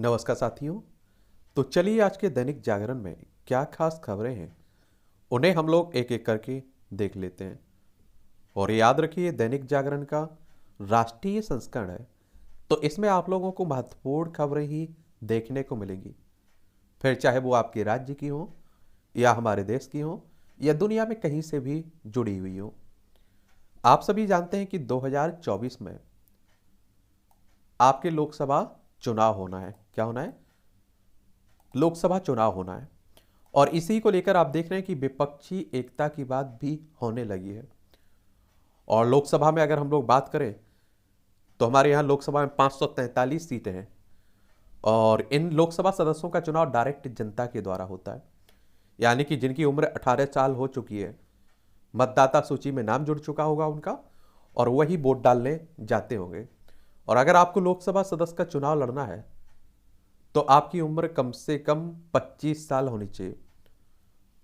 नमस्कार साथियों। तो चलिए आज के दैनिक जागरण में क्या खास खबरें हैं उन्हें हम लोग एक एक करके देख लेते हैं। और याद रखिए दैनिक जागरण का राष्ट्रीय संस्करण है, तो इसमें आप लोगों को महत्वपूर्ण खबरें ही देखने को मिलेंगी, फिर चाहे वो आपके राज्य की हो या हमारे देश की हो या दुनिया में कहीं से भी जुड़ी हुई हो। आप सभी जानते हैं कि 2024 में आपके लोकसभा चुनाव होना है। क्या होना है? लोकसभा चुनाव होना है। और इसी को लेकर आप देख रहे हैं कि विपक्षी एकता की बात भी होने लगी है। और लोकसभा में अगर हम लोग बात करें तो हमारे यहाँ लोकसभा में 543 सीटें हैं। और इन लोकसभा सदस्यों का चुनाव डायरेक्ट जनता के द्वारा होता है, यानी कि जिनकी उम्र 18 साल हो चुकी है, मतदाता सूची में नाम जुड़ चुका होगा उनका, और वही वोट डालने जाते होंगे। और अगर आपको लोकसभा सदस्य का चुनाव लड़ना है तो आपकी उम्र कम से कम 25 साल होनी चाहिए।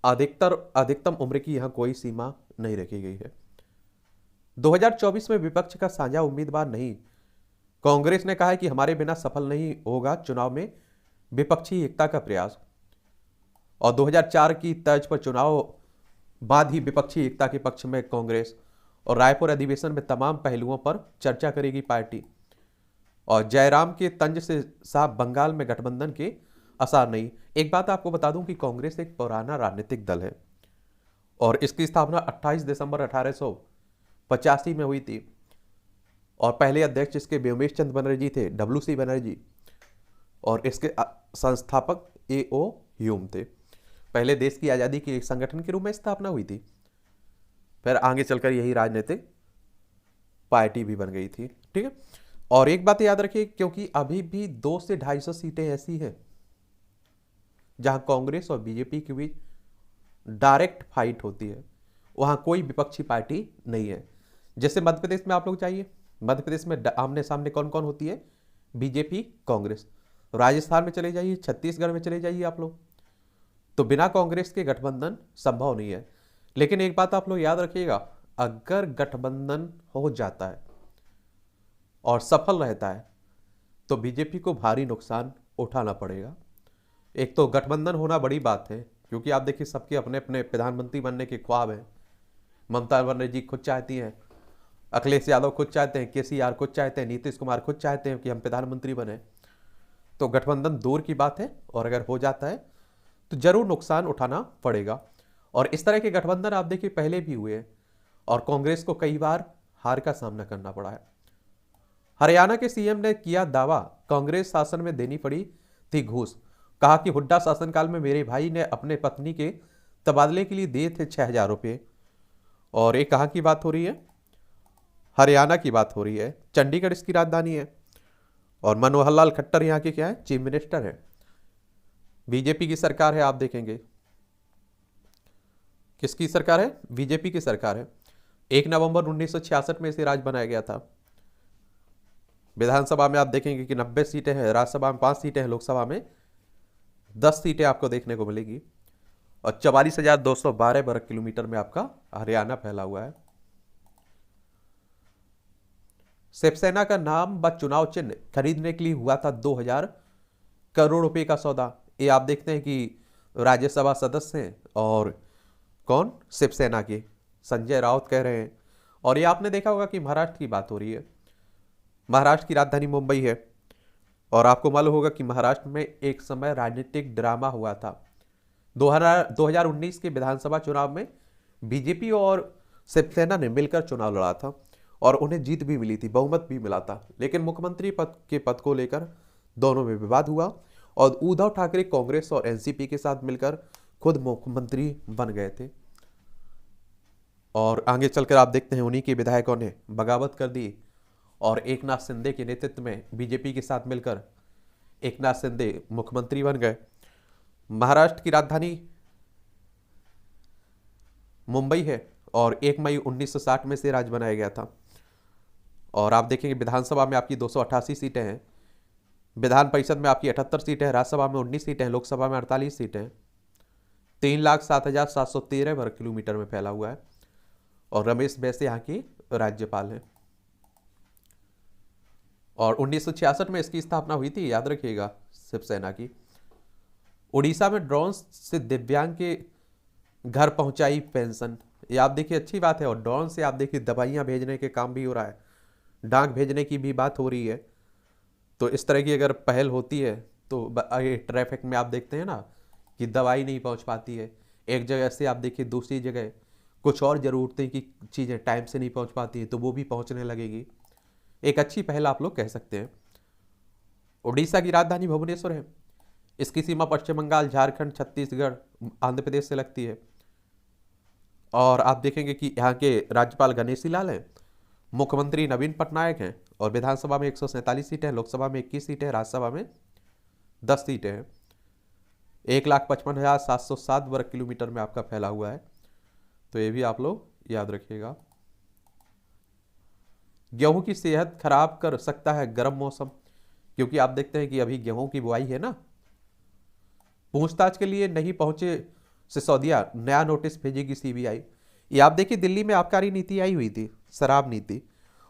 अधिकतम उम्र की यहां कोई सीमा नहीं रखी गई है। 2024 में विपक्ष का साझा उम्मीदवार नहीं, कांग्रेस ने कहा है कि हमारे बिना सफल नहीं होगा चुनाव में विपक्षी एकता का प्रयास। और 2004 की तर्ज पर चुनाव बाद ही विपक्षी एकता के पक्ष में कांग्रेस, और रायपुर अधिवेशन में तमाम पहलुओं पर चर्चा करेगी पार्टी। और जयराम के तंज से साफ बंगाल में गठबंधन के आसार नहीं। एक बात आपको बता दूं कि कांग्रेस एक पुराना राजनीतिक दल है और इसकी स्थापना 28 दिसंबर 1885 में हुई थी। और पहले अध्यक्ष इसके व्योमेश चंद्र बनर्जी थे, WC बनर्जी, और इसके संस्थापक AO ह्यूम थे। पहले देश की आज़ादी के एक संगठन के रूप में स्थापना हुई थी, फिर आगे चलकर यही राजनीतिक पार्टी भी बन गई थी। ठीक है। और एक बात याद रखिए, क्योंकि अभी भी 200 से 250 सीटें ऐसी हैं जहां कांग्रेस और बीजेपी के बीच डायरेक्ट फाइट होती है, वहां कोई विपक्षी पार्टी नहीं है। जैसे मध्य प्रदेश में आप लोग चाहिए, मध्य प्रदेश में आमने सामने कौन कौन होती है? बीजेपी कांग्रेस। राजस्थान में चले जाइए, छत्तीसगढ़ में चले जाइए आप लोग, तो बिना कांग्रेस के गठबंधन संभव नहीं है। लेकिन एक बात आप लोग याद रखिएगा, अगर गठबंधन हो जाता है और सफल रहता है तो बीजेपी को भारी नुकसान उठाना पड़ेगा। एक तो गठबंधन होना बड़ी बात है, क्योंकि आप देखिए सबके अपने अपने प्रधानमंत्री बनने के ख्वाब हैं। ममता बनर्जी खुद चाहती हैं, अखिलेश यादव खुद चाहते हैं, KCR खुद चाहते हैं, नीतीश कुमार खुद चाहते हैं कि हम प्रधानमंत्री बने। तो गठबंधन दूर की बात है, और अगर हो जाता है तो जरूर नुकसान उठाना पड़ेगा। और इस तरह के गठबंधन आप देखिए पहले भी हुए हैं, और कांग्रेस को कई बार हार का सामना करना पड़ा है। हरियाणा के CM ने किया दावा, कांग्रेस शासन में देनी पड़ी थी घूस। कहा कि हुड्डा शासनकाल में मेरे भाई ने अपने पत्नी के तबादले के लिए दिए थे 6,000 रुपये। और ये कहाँ की बात हो रही है? हरियाणा की बात हो रही है। चंडीगढ़ इसकी राजधानी है, और मनोहर लाल खट्टर यहाँ के क्या है? चीफ मिनिस्टर है। बीजेपी की सरकार है, आप देखेंगे किसकी सरकार है? बीजेपी की सरकार है। 1 नवंबर 1966 में इसे राज्य बनाया गया था। विधानसभा में आप देखेंगे कि 90 सीटें हैं, राज्यसभा में 5 सीटें हैं, लोकसभा में 10 सीटें आपको देखने को मिलेगी। और 44,212 वर्ग किलोमीटर में आपका हरियाणा फैला हुआ है। शिवसेना का नाम व चुनाव चिन्ह खरीदने के लिए हुआ था 2,000 करोड़ रुपए का सौदा। ये आप देखते हैं कि राज्यसभा सदस्य हैं, और कौन? शिवसेना के संजय राउत कह रहे हैं। और ये आपने देखा होगा कि महाराष्ट्र की बात हो रही है। महाराष्ट्र की राजधानी मुंबई है, और आपको मालूम होगा कि महाराष्ट्र में एक समय राजनीतिक ड्रामा हुआ था। 2019 के विधानसभा चुनाव में बीजेपी और शिवसेना ने मिलकर चुनाव लड़ा था, और उन्हें जीत भी मिली थी, बहुमत भी मिला था। लेकिन मुख्यमंत्री पद को लेकर दोनों में विवाद हुआ, और उद्धव ठाकरे कांग्रेस और NCP के साथ मिलकर खुद मुख्यमंत्री बन गए थे। और आगे चलकर आप देखते हैं उन्हीं के विधायकों ने बगावत कर दी, और एकनाथ शिंदे के नेतृत्व में बीजेपी के साथ मिलकर एकनाथ शिंदे मुख्यमंत्री बन गए। महाराष्ट्र की राजधानी मुंबई है, और 1 मई 1960 में से राज्य बनाया गया था। और आप देखेंगे विधानसभा में आपकी 288 सीटें हैं, विधान परिषद में आपकी 78 सीटें हैं, राज्यसभा में 19 सीटें हैं, लोकसभा में 48 सीटें हैं। 3,07,713 वर्ग किलोमीटर में फैला हुआ है, और रमेश बैस यहाँ की राज्यपाल हैं। और 1966 में इसकी स्थापना हुई थी, याद रखिएगा, शिवसेना की। उड़ीसा में ड्रोन से दिव्यांग के घर पहुंचाई पेंशन, ये आप देखिए अच्छी बात है। और ड्रोन से आप देखिए दवाइयां भेजने के काम भी हो रहा है, डाक भेजने की भी बात हो रही है। तो इस तरह की अगर पहल होती है तो ये ट्रैफिक में आप देखते हैं ना कि दवाई नहीं पहुंच पाती है, एक जगह से आप देखिए दूसरी जगह कुछ और ज़रूरतें की चीज़ें टाइम से नहीं पहुंच पाती हैं, तो वो भी पहुंचने लगेगी। एक अच्छी पहल आप लोग कह सकते हैं। उड़ीसा की राजधानी भुवनेश्वर है। इसकी सीमा पश्चिम बंगाल, झारखंड, छत्तीसगढ़, आंध्र प्रदेश से लगती है। और आप देखेंगे कि यहाँ के राज्यपाल गणेशी लाल हैं, मुख्यमंत्री नवीन पटनायक हैं, और विधानसभा में 147 सीटें हैं, लोकसभा में 21 सीटें हैं, राज्यसभा में 10 सीटें हैं। 1,55,707 वर्ग किलोमीटर में आपका फैला हुआ है, तो ये भी आप लोग याद रखिएगा। गेहूं की सेहत खराब कर सकता है गर्म मौसम, क्योंकि आप देखते हैं कि अभी गेहूं की बुआई है ना। पूछताछ के लिए नहीं पहुंचे सिसोदिया, नया नोटिस भेजेगी सीबीआई। ये आप देखिए दिल्ली में आबकारी नीति आई हुई थी, शराब नीति,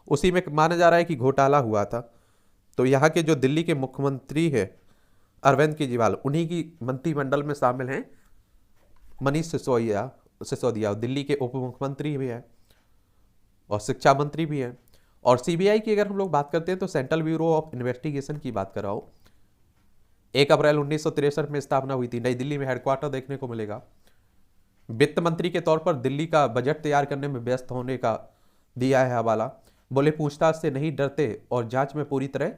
उसी में माना जा रहा है कि घोटाला हुआ था। तो यहाँ के जो दिल्ली के मुख्यमंत्री है अरविंद केजरीवाल, उन्हीं की मंत्रिमंडल में शामिल हैं मनीष सिसोदिया, दिल्ली के उप मुख्यमंत्री भी हैं और शिक्षा मंत्री भी हैं। और सीबीआई की अगर हम लोग बात करते हैं तो सेंट्रल ब्यूरो ऑफ इन्वेस्टिगेशन की बात कर रहा हूं। 1 अप्रैल 1963 में स्थापना हुई थी, नई दिल्ली में हेडक्वार्टर देखने को मिलेगा। वित्त मंत्री के तौर पर दिल्ली का बजट तैयार करने में व्यस्त होने का दिया है हवाला। बोले पूछताछ से नहीं डरते और जांच में पूरी तरह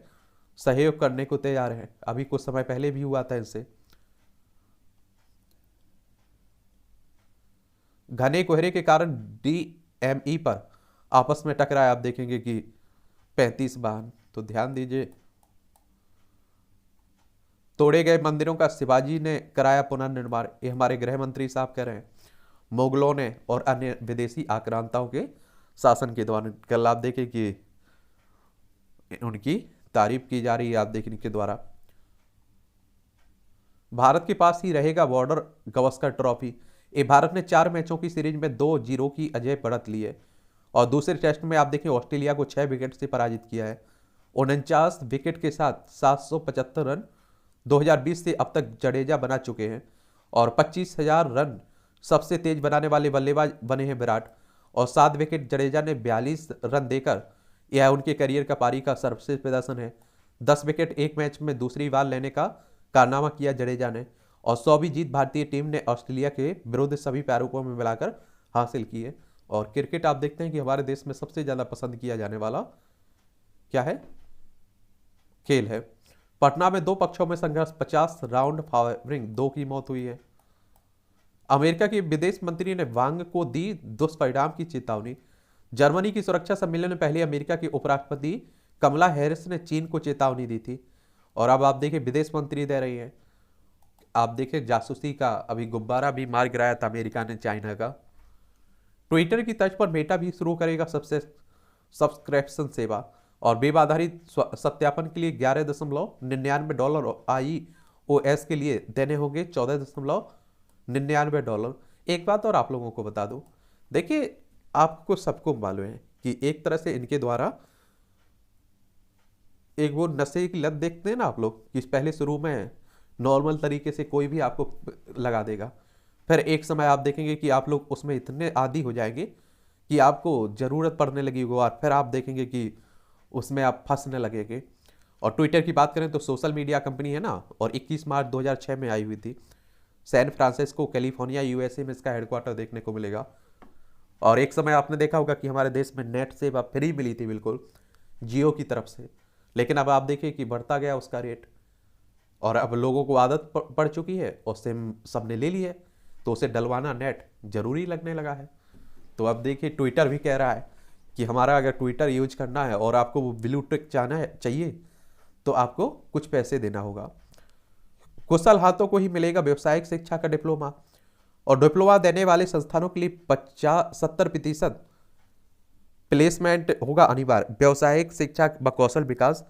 सहयोग करने को तैयार है। अभी कुछ समय पहले भी हुआ था इनसे। घने कोहरे के कारण डीएमई पर आपस में टकराए, आप देखेंगे कि 35 वाहन। तो ध्यान दीजिए। तोड़े गए मंदिरों का शिवाजी ने कराया पुनर्निर्माण, ये हमारे गृह मंत्री साहब कह रहे हैं। मुगलों ने और अन्य विदेशी आक्रांताओं के शासन के दौरान, कल आप देखें कि उनकी तारीफ की जा रही है, आप देखने के द्वारा। भारत के पास ही रहेगा बॉर्डर गवस्कर ट्रॉफी। ये भारत ने 4 मैचों की सीरीज में 2-0 की अजय बढ़त ली है। और दूसरे टेस्ट में आप देखें ऑस्ट्रेलिया को 6 विकेट से पराजित किया है। 49 विकेट के साथ 775 रन 2020 से अब तक जडेजा बना चुके हैं। और 25,000 रन सबसे तेज बनाने वाले बल्लेबाज बने हैं विराट। और 7 विकेट जडेजा ने 42 रन देकर, यह उनके करियर का पारी का सर्वश्रेष्ठ प्रदर्शन है। 10 विकेट एक मैच में दूसरी बार लेने का कारनामा किया जडेजा ने। और 100वीं जीत भारतीय टीम ने ऑस्ट्रेलिया के विरुद्ध सभी प्रारूपों में मिलाकर हासिल की है। और क्रिकेट आप देखते हैं कि हमारे देश में सबसे ज्यादा पसंद किया जाने वाला क्या है, खेल है। पटना में 2 पक्षों में संघर्ष, 50 राउंड फायरिंग, 2 की मौत हुई है। अमेरिका के विदेश मंत्री ने वांग को दी दुष्परिणाम की चेतावनी। जर्मनी की सुरक्षा सम्मेलन में पहले अमेरिका के उपराष्ट्रपति कमला हैरिस ने चीन को चेतावनी दी थी, और अब आप देखिए विदेश मंत्री दे रही है। आप देखिए जासूसी का अभी गुब्बारा भी मार गिराया था अमेरिका ने चाइना का। ट्विटर की तर्ज पर मेटा भी शुरू करेगा सबसे सब्सक्रिप्शन सेवा, और वेब आधारित सत्यापन के लिए $11.99 iOS के लिए देने होंगे $14.99। एक बात और आप लोगों को बता दूं, देखिए आपको सबको मालूम है कि एक तरह से इनके द्वारा एक वो नशे की लत देखते हैं ना आप लोग, कि पहले शुरू में नॉर्मल तरीके से कोई भी आपको लगा देगा, फिर एक समय आप देखेंगे कि आप लोग उसमें इतने आदी हो जाएंगे कि आपको ज़रूरत पड़ने लगी होगी, और फिर आप देखेंगे कि उसमें आप फंसने लगेंगे। और ट्विटर की बात करें तो सोशल मीडिया कंपनी है ना, और 21 मार्च 2006 में आई हुई थी। सैन फ्रांसिस्को कैलिफोर्निया यूएसए में इसका हेडक्वार्टर देखने को मिलेगा। और एक समय आपने देखा होगा कि हमारे देश में नेट सेवा फ्री मिली थी बिल्कुल जियो की तरफ से, लेकिन अब आप देखिए कि बढ़ता गया उसका रेट, और अब लोगों को आदत पड़ चुकी है और सिम सबने ले ली है, तो उसे डलवाना नेट जरूरी लगने लगा है। तो अब देखिए ट्विटर भी कह रहा है कि हमारा अगर ट्विटर यूज करना है और आपको वो ब्लू टिक चाहिए तो आपको कुछ पैसे देना होगा। कुशल हाथों को ही मिलेगा व्यावसायिक शिक्षा का डिप्लोमा, और डिप्लोमा देने वाले संस्थानों के लिए 70% प्लेसमेंट होगा अनिवार्य। व्यावसायिक शिक्षा व कौशल विकास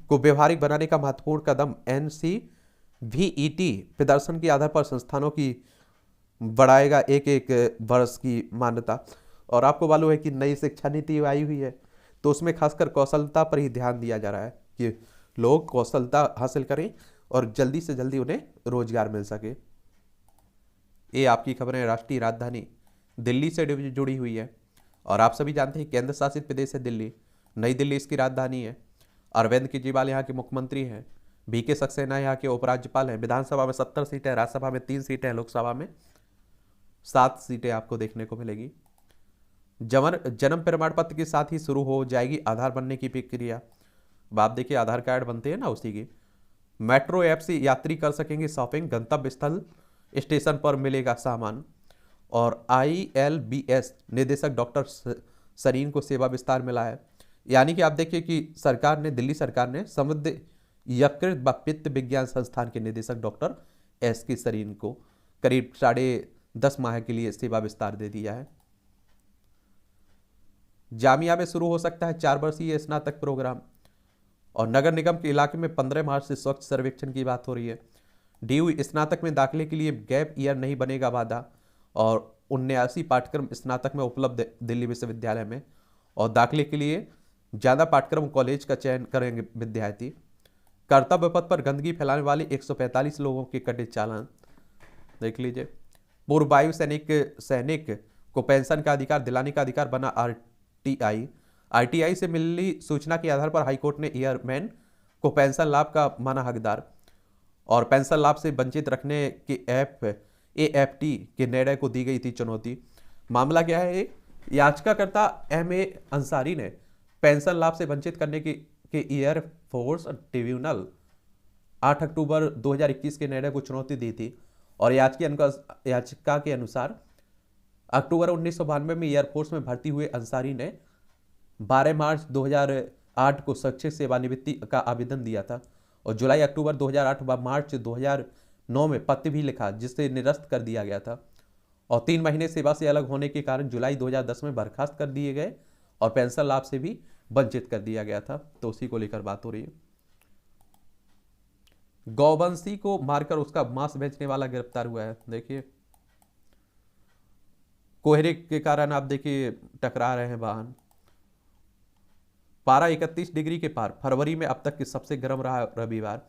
को व्यवहारिक बनाने का महत्वपूर्ण कदम। NCVET प्रदर्शन के आधार पर संस्थानों की बढ़ाएगा एक वर्ष की मान्यता। और आपको मालूम है कि नई शिक्षा नीति आई हुई है, तो उसमें खासकर कौशलता पर ही ध्यान दिया जा रहा है कि लोग कौशलता हासिल करें और जल्दी से जल्दी उन्हें रोजगार मिल सके। ये आपकी खबरें राष्ट्रीय राजधानी दिल्ली से जुड़ी हुई है। और आप सभी जानते हैं केंद्र शासित प्रदेश है दिल्ली, नई दिल्ली इसकी राजधानी है। अरविंद केजरीवाल यहाँ के मुख्यमंत्री हैं। बीके सक्सेना यहाँ के उपराज्यपाल हैं। विधानसभा में 70 सीटें, राज्यसभा में 3 सीटें, लोकसभा में 7 सीटें आपको देखने को मिलेगी। जन्म प्रमाण पत्र के साथ ही शुरू हो जाएगी आधार बनने की प्रक्रिया। अब आप देखिए आधार कार्ड बनते हैं ना, उसी की। मेट्रो ऐप से यात्री कर सकेंगे शॉपिंग, गंतव्य स्थल स्टेशन पर मिलेगा सामान। और ILBS निदेशक डॉक्टर सरीन को सेवा विस्तार मिला है। यानी कि आप देखिए कि सरकार ने, दिल्ली सरकार ने समृद्ध यकृत व पित्त विज्ञान संस्थान के निदेशक डॉक्टर SK सरीन को करीब 10.5 माह के लिए सेवा विस्तार दे दिया है। जामिया में शुरू हो सकता है 4 वर्षीय स्नातक प्रोग्राम। और नगर निगम के इलाके में 15 मार्च से स्वच्छ सर्वेक्षण की बात हो रही है। DU स्नातक में दाखिले के लिए गैप ईयर नहीं बनेगा बाधा। और 79 पाठ्यक्रम स्नातक में उपलब्ध है दिल्ली विश्वविद्यालय में। और दाखिले के लिए ज़्यादा पाठ्यक्रम कॉलेज का चयन करेंगे विद्यार्थी। कर्तव्य पथ पर गंदगी फैलाने वाले 145 लोगों के कटे चालान। देख लीजिए। पूर्व वायु सैनिक को पेंशन का अधिकार दिलाने का अधिकार बना RTI से मिली सूचना के आधार पर हाईकोर्ट ने एयरमैन को पेंशन लाभ का माना हकदार। और पेंशन लाभ से वंचित रखने के AFT के निर्णय को दी गई थी चुनौती। मामला क्या है? याचिकाकर्ता MA अंसारी ने पेंशन लाभ से वंचित करने के एयरफोर्स ट्रिब्यूनल 8 अक्टूबर 2021 के निर्णय को चुनौती दी थी। और याचिका के अनुसार अक्टूबर 1992 में एयरफोर्स में भर्ती हुए अंसारी ने 12 मार्च 2008 को स्वैच्छिक सेवानिवृत्ति का आवेदन दिया था। और जुलाई अक्टूबर 2008 व मार्च 2009 में पत्र भी लिखा जिससे निरस्त कर दिया गया था। और 3 महीने सेवा से अलग होने के कारण जुलाई 2010 में बर्खास्त कर दिए गए और पेंशन लाभ से भी वंचित कर दिया गया था। तो उसी को लेकर बात हो रही है। गौवंशी को मारकर उसका मांस बेचने वाला गिरफ्तार हुआ है। देखिए कोहरे के कारण आप देखिए टकरा रहे हैं वाहन। पारा 31 डिग्री के पार। फरवरी में अब तक की सबसे गर्म रहा रविवार।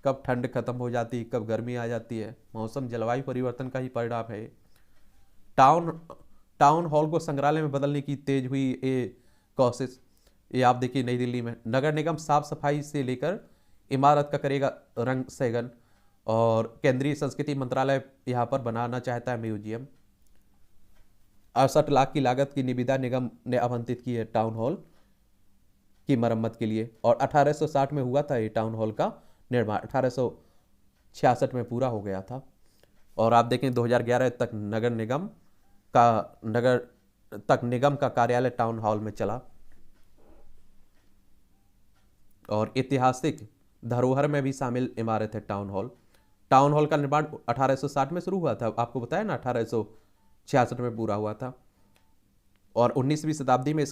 कब ठंड खत्म हो जाती है, कब गर्मी आ जाती है। मौसम जलवायु परिवर्तन का ही परिणाम है। टाउन हॉल को संग्रहालय में बदलने की तेज हुई कोशिश। ये आप देखिए नई दिल्ली में नगर निगम साफ सफाई से लेकर इमारत का करेगा रंग सेगन। और केंद्रीय संस्कृति मंत्रालय यहाँ पर बनाना चाहता है म्यूजियम। 68 लाख की लागत की निविदा निगम ने आवंटित की है टाउन हॉल की मरम्मत के लिए। और 1860 में हुआ था ये टाउन हॉल का निर्माण, 1866 में पूरा हो गया था। और आप देखें 2011 तक निगम का कार्यालय टाउन हॉल में चला। और ऐतिहासिक धरोहर में भी शामिल इमारत है टाउन हॉल। टाउन हॉल का निर्माण 1860 में शुरू हुआ था, आपको बताया ना, 1866 में पूरा हुआ था। और 19वीं शताब्दी में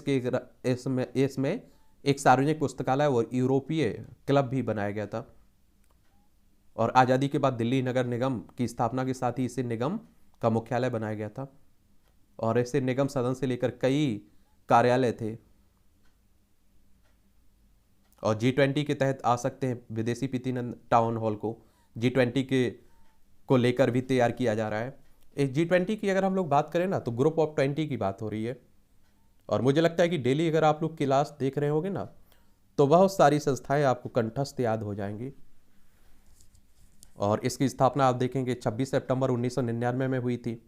इसमें एक सार्वजनिक पुस्तकालय और यूरोपीय क्लब भी बनाया गया था। और आज़ादी के बाद दिल्ली नगर निगम की स्थापना के साथ ही इसे निगम का मुख्यालय बनाया गया था। और ऐसे निगम सदन से लेकर कई कार्यालय थे। और G20 के तहत आ सकते हैं विदेशी प्रतिनिधि। टाउन हॉल को G20 को लेकर भी तैयार किया जा रहा है। इस G20 की अगर हम लोग बात करें ना तो ग्रुप ऑफ 20 की बात हो रही है। और मुझे लगता है कि डेली अगर आप लोग क्लास देख रहे होंगे ना तो बहुत सारी संस्थाएं आपको कंठस्थ याद हो जाएंगी। और इसकी स्थापना आप देखेंगे 26 सितंबर 1999 में हुई थी।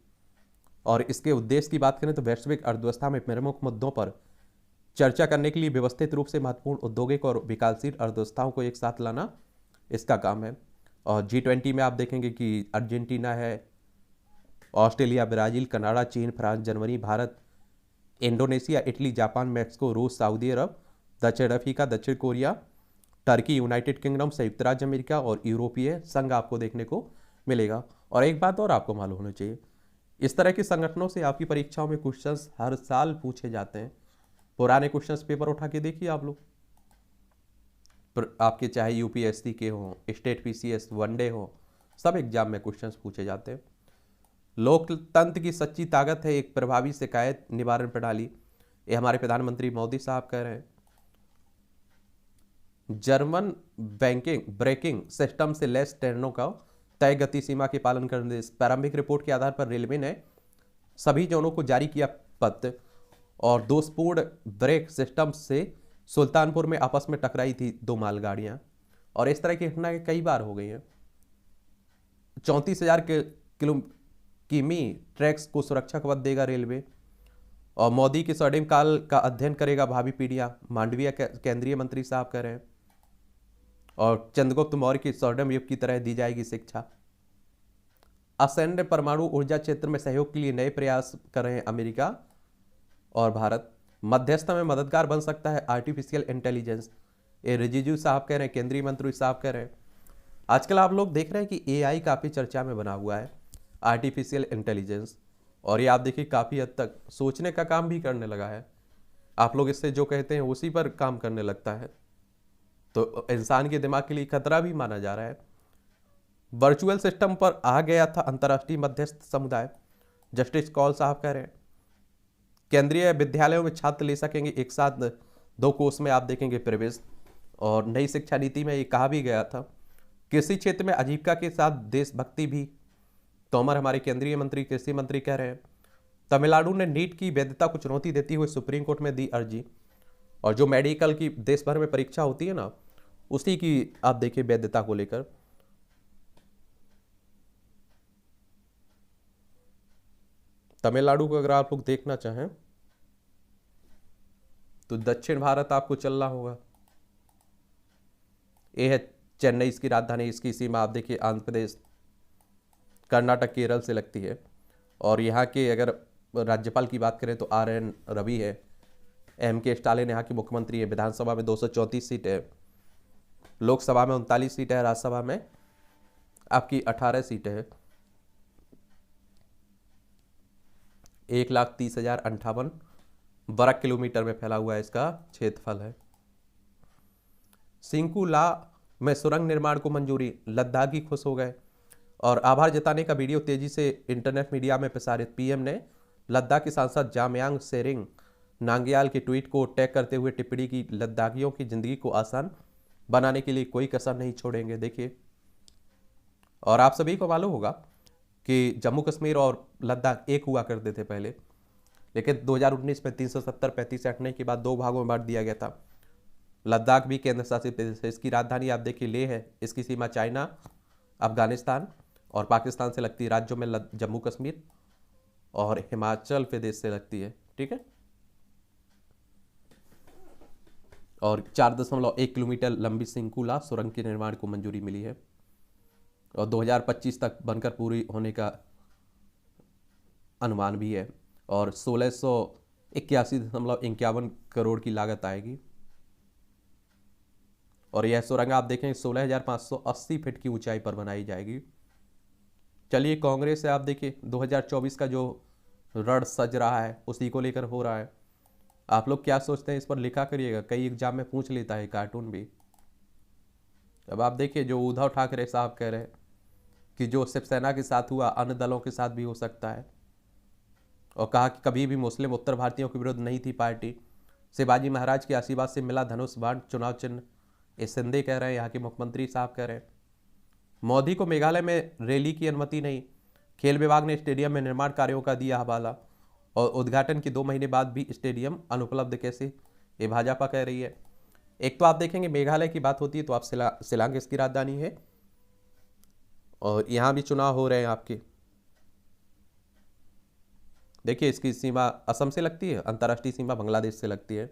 और इसके उद्देश्य की बात करें तो वैश्विक अर्थव्यवस्था में प्रमुख मुद्दों पर चर्चा करने के लिए व्यवस्थित रूप से महत्वपूर्ण औद्योगिक और विकासशील अर्थव्यवस्थाओं को एक साथ लाना इसका काम है। और G20 में आप देखेंगे कि अर्जेंटीना है, ऑस्ट्रेलिया, ब्राजील, कनाडा, चीन, France, Germany, Bharat, Indonesia, Italy, Japan, Mexico, रूस, सऊदी अरब, दक्षिण अफ्रीका, दक्षिण कोरिया, टर्की, यूनाइटेड किंगडम, संयुक्त राज्य अमेरिका और यूरोपीय संघ आपको देखने को मिलेगा। और एक बात और आपको मालूम होना चाहिए, इस तरह के संगठनों से आपकी परीक्षाओं में क्वेश्चंस हर साल पूछे जाते हैं। पुराने क्वेश्चंस पेपर उठा के देखिए आप लोग, आपके चाहे UPSC के हों, स्टेट PCS, वनडे हो, सब एग्जाम में क्वेश्चंस पूछे जाते हैं। लोकतंत्र की सच्ची ताकत है एक प्रभावी शिकायत निवारण प्रणाली। ये हमारे प्रधानमंत्री मोदी साहब कह रहे हैं। जर्मन बैंकिंग ब्रेकिंग सिस्टम से लैस ट्रेनों का तय गति सीमा के पालन करने। प्रारंभिक रिपोर्ट के आधार पर रेलवे ने सभी जोनों को जारी किया पत्र और दोषपूर्ण ब्रेक सिस्टम से सुल्तानपुर में आपस में टकराई थी 2 मालगाड़ियां और इस तरह की घटनाएं कई बार हो गई हैं। 34,000 किमी ट्रैक्स को सुरक्षा कवच देगा रेलवे और मोदी के स्वर्णिम काल का अध्ययन करेगा भावी पीढ़ियां, मांडविया केंद्रीय मंत्री साहब कह रहे हैं। और चंद्रगुप्त मौर्य की स्वर्णिम युग की तरह दी जाएगी शिक्षा। असैन्य परमाणु ऊर्जा क्षेत्र में सहयोग के लिए नए प्रयास कर रहे हैं अमेरिका और भारत। मध्यस्थता में मददगार बन सकता है आर्टिफिशियल इंटेलिजेंस, ये रिजिजू साहब कह रहे हैं, केंद्रीय मंत्री साहब कह रहे हैं। आजकल आप लोग देख रहे हैं कि एआई काफ़ी चर्चा में बना हुआ है, आर्टिफिशियल इंटेलिजेंस, और ये आप देखिए काफ़ी हद तक सोचने का काम भी करने लगा है। आप लोग इससे जो कहते हैं उसी पर काम करने लगता है, तो इंसान के दिमाग के लिए खतरा भी माना जा रहा है। वर्चुअल सिस्टम पर आ गया था अंतर्राष्ट्रीय मध्यस्थ समुदाय, जस्टिस कौल साहब कह रहे हैं। केंद्रीय विद्यालयों में छात्र ले सकेंगे एक साथ 2 कोर्स में आप देखेंगे प्रवेश। और नई शिक्षा नीति में ये कहा भी गया था कृषि क्षेत्र में आजीविका के साथ देशभक्ति भी। तोमर हमारे केंद्रीय मंत्री कृषि मंत्री कह रहे हैं। तमिलनाडु ने नीट की वैधता को चुनौती देती हुए सुप्रीम कोर्ट में दी अर्जी, और जो मेडिकल की देश भर में परीक्षा होती है ना, उसी की आप देखिए वैधता को लेकर। तमिलनाडु को अगर आप लोग देखना चाहें तो दक्षिण भारत आपको चलना होगा। ये है चेन्नई इसकी राजधानी, इसकी सीमा आप देखिए आंध्र प्रदेश, कर्नाटक, केरल से लगती है। और यहाँ के अगर राज्यपाल की बात करें तो RN रवि है। MK स्टालिन यहाँ के मुख्यमंत्री है। विधानसभा में 234 सीट है, लोकसभा में 39 सीट है, राज्यसभा में आपकी 18 सीट है। 1,30,058 वर्ग किलोमीटर में फैला हुआ है इसका क्षेत्रफल है। सिंकुला में सुरंग निर्माण को मंजूरी, लद्दाखी खुश हो गए और आभार जताने का वीडियो तेजी से इंटरनेट मीडिया में प्रसारित। PM ने लद्दाख के सांसद जामयांग सेरिंग नांग्याल के ट्वीट को टैग करते हुए टिप्पणी की, लद्दाखियों की जिंदगी को आसान बनाने के लिए कोई कसर नहीं छोड़ेंगे। देखिए, और आप सभी को मालूम होगा कि जम्मू कश्मीर और लद्दाख एक हुआ करते थे पहले, लेकिन 2019 में 370-35 हटने के बाद 2 भागों में बांट दिया गया था। लद्दाख भी केंद्र शासित प्रदेश है। इसकी राजधानी आप देखिए लेह है। इसकी सीमा चाइना, अफगानिस्तान और पाकिस्तान से लगती है। राज्यों में जम्मू कश्मीर और हिमाचल प्रदेश से लगती है। ठीक है, और 4.1 किलोमीटर लंबी सिंकुला सुरंग के निर्माण को मंजूरी मिली है और 2025 तक बनकर पूरी होने का अनुमान भी है और 1681.51 करोड़ की लागत आएगी। और यह सुरंग आप देखें 16,580 फीट की ऊंचाई पर बनाई जाएगी। चलिए, कांग्रेस से आप देखिए 2024 का जो रण सज रहा है उसी को लेकर हो रहा है। आप लोग क्या सोचते हैं इस पर लिखा करिएगा, कई एग्जाम में पूछ लेता है कार्टून भी। अब आप देखिए, जो उद्धव ठाकरे साहब कह रहे हैं कि जो शिवसेना के साथ हुआ अन्य दलों के साथ भी हो सकता है, और कहा कि कभी भी मुस्लिम उत्तर भारतीयों के विरुद्ध नहीं थी पार्टी। शिवाजी महाराज के आशीर्वाद से मिला धनुष बाण चुनाव चिन्ह, ये सिंधे कह रहे हैं, यहाँ के मुख्यमंत्री साहब कह रहे हैं। मोदी को मेघालय में रैली की अनुमति नहीं, खेल विभाग ने स्टेडियम में निर्माण कार्यों का दिया हवाला और उद्घाटन के 2 महीने बाद भी स्टेडियम अनुपलब्ध कैसे, ये भाजपा कह रही है। एक तो आप देखेंगे मेघालय की बात होती है तो आप शिलांग इसकी राजधानी है और यहाँ भी चुनाव हो रहे हैं आपके। देखिए, इसकी सीमा असम से लगती है, अंतर्राष्ट्रीय सीमा बांग्लादेश से लगती है।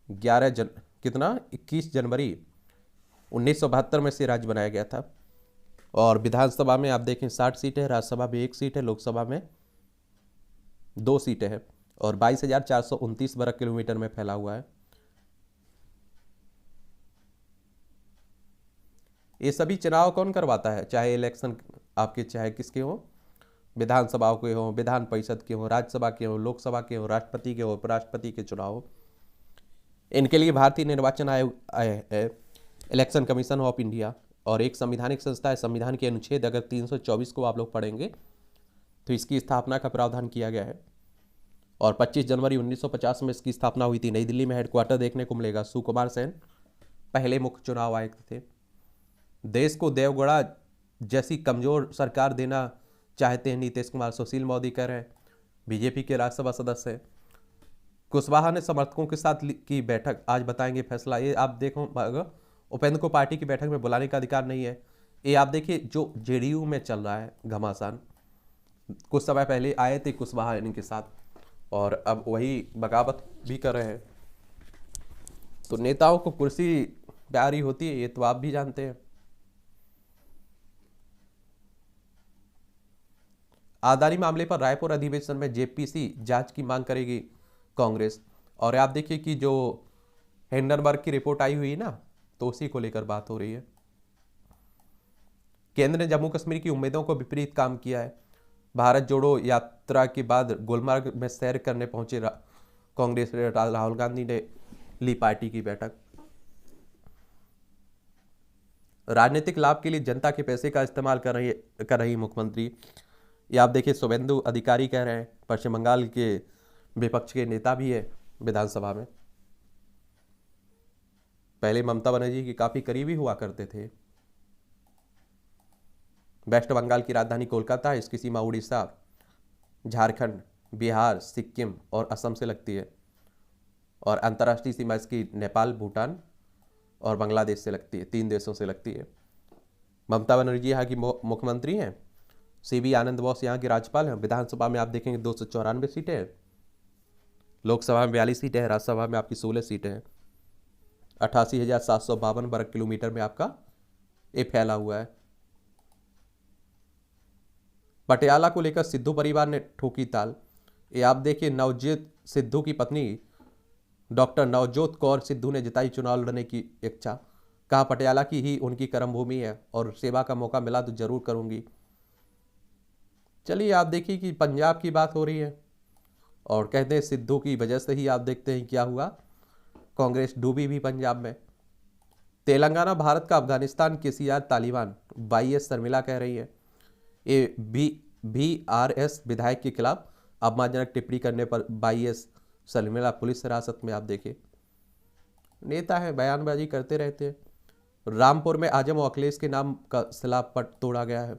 21 जनवरी 1972 में से राज्य बनाया गया था। और विधानसभा में आप देखें 60 सीटें है, राज्यसभा में 1 सीट है, लोकसभा में 2 सीटें हैं और 22,429 वर्ग किलोमीटर में फैला हुआ है। ये सभी चुनाव कौन करवाता है, चाहे इलेक्शन आपके चाहे किसके हो, विधानसभाओं के हो, विधान परिषद के हो, राज्यसभा के हो, लोकसभा के हो, राष्ट्रपति के हो, उपराष्ट्रपति के चुनाव हो, इनके लिए भारतीय निर्वाचन आयोग, इलेक्शन कमीशन ऑफ इंडिया और एक संवैधानिक संस्था है। संविधान के अनुच्छेद अगर 324 को आप लोग पढ़ेंगे तो इसकी स्थापना का प्रावधान किया गया है। और 25 जनवरी 1950 में इसकी स्थापना हुई थी। नई दिल्ली में हेडक्वार्टर देखने को मिलेगा। सुकुमार सेन पहले मुख्य चुनाव आयुक्त थे। देश को देवगढ़ा जैसी कमजोर सरकार देना चाहते हैं नीतीश कुमार, सुशील मोदी कह रहे हैं। बीजेपी के राज्यसभा सदस्य हैं। कुशवाहा ने समर्थकों के साथ की बैठक, आज बताएंगे फैसला। ये आप देखो, उपेंद्र को पार्टी की बैठक में बुलाने का अधिकार नहीं है। ये आप देखिए जो जेडीयू में चल रहा है घमासान, कुछ समय पहले आए थे कुशवाहा इनके साथ और अब वही बगावत भी कर रहे हैं। तो नेताओं को कुर्सी प्यारी होती है, ये तो आप भी जानते हैं। आदानी मामले पर रायपुर अधिवेशन में जेपीसी जांच की मांग करेगी कांग्रेस। और आप देखिए कि जो हिंडनबर्ग की रिपोर्ट आई हुई है ना, तो उसी को लेकर बात हो रही है। केंद्र ने जम्मू कश्मीर की उम्मीदों को विपरीत काम किया है। भारत जोड़ो यात्रा के बाद गुलमर्ग में सैर करने पहुंचे कांग्रेस राहुल गांधी ने ली पार्टी की बैठक। राजनीतिक लाभ के लिए जनता के पैसे का इस्तेमाल कर रही मुख्यमंत्री। ये आप देखिए शुभेंदु अधिकारी कह रहे हैं, पश्चिम बंगाल के विपक्ष के नेता भी है विधानसभा में। पहले ममता बनर्जी के काफी करीबी हुआ करते थे। वेस्ट बंगाल की राजधानी कोलकाता है, इसकी सीमा उड़ीसा, झारखंड, बिहार, सिक्किम और असम से लगती है। और अंतर्राष्ट्रीय सीमा इसकी नेपाल, भूटान और बांग्लादेश से लगती है। 3 देशों से लगती है। ममता बनर्जी यहाँ की मुख्यमंत्री हैं। सीबी आनंद बोस यहाँ के राज्यपाल हैं। विधानसभा में आप देखेंगे 294 सीटें हैं, लोकसभा में 42 सीटें हैं, राज्यसभा में आपकी 16 सीटें हैं। 88,752 वर्ग किलोमीटर में आपका ये फैला हुआ है। पटियाला को लेकर सिद्धू परिवार ने ठोकी ताल। ये आप देखिए नवजोत सिद्धू की पत्नी डॉक्टर नवजोत कौर सिद्धू ने जताई चुनाव लड़ने की इच्छा। कहा पटियाला की ही उनकी कर्मभूमि है और सेवा का मौका मिला तो जरूर करूंगी। चलिए आप देखिए कि पंजाब की बात हो रही है और कहते हैं सिद्धू की वजह से ही आप देखते हैं क्या हुआ, कांग्रेस डूबी भी पंजाब में। तेलंगाना भारत का अफगानिस्तान, केसीआर तालिबान, YS शर्मिला कह रही है। ये BRS विधायक के खिलाफ अपमानजनक टिप्पणी करने पर YS शर्मिला पुलिस हिरासत में। आप देखिए नेता है, बयानबाजी करते रहते हैं। रामपुर में आजम और अखिलेश के नाम का शिलापट तोड़ा गया है।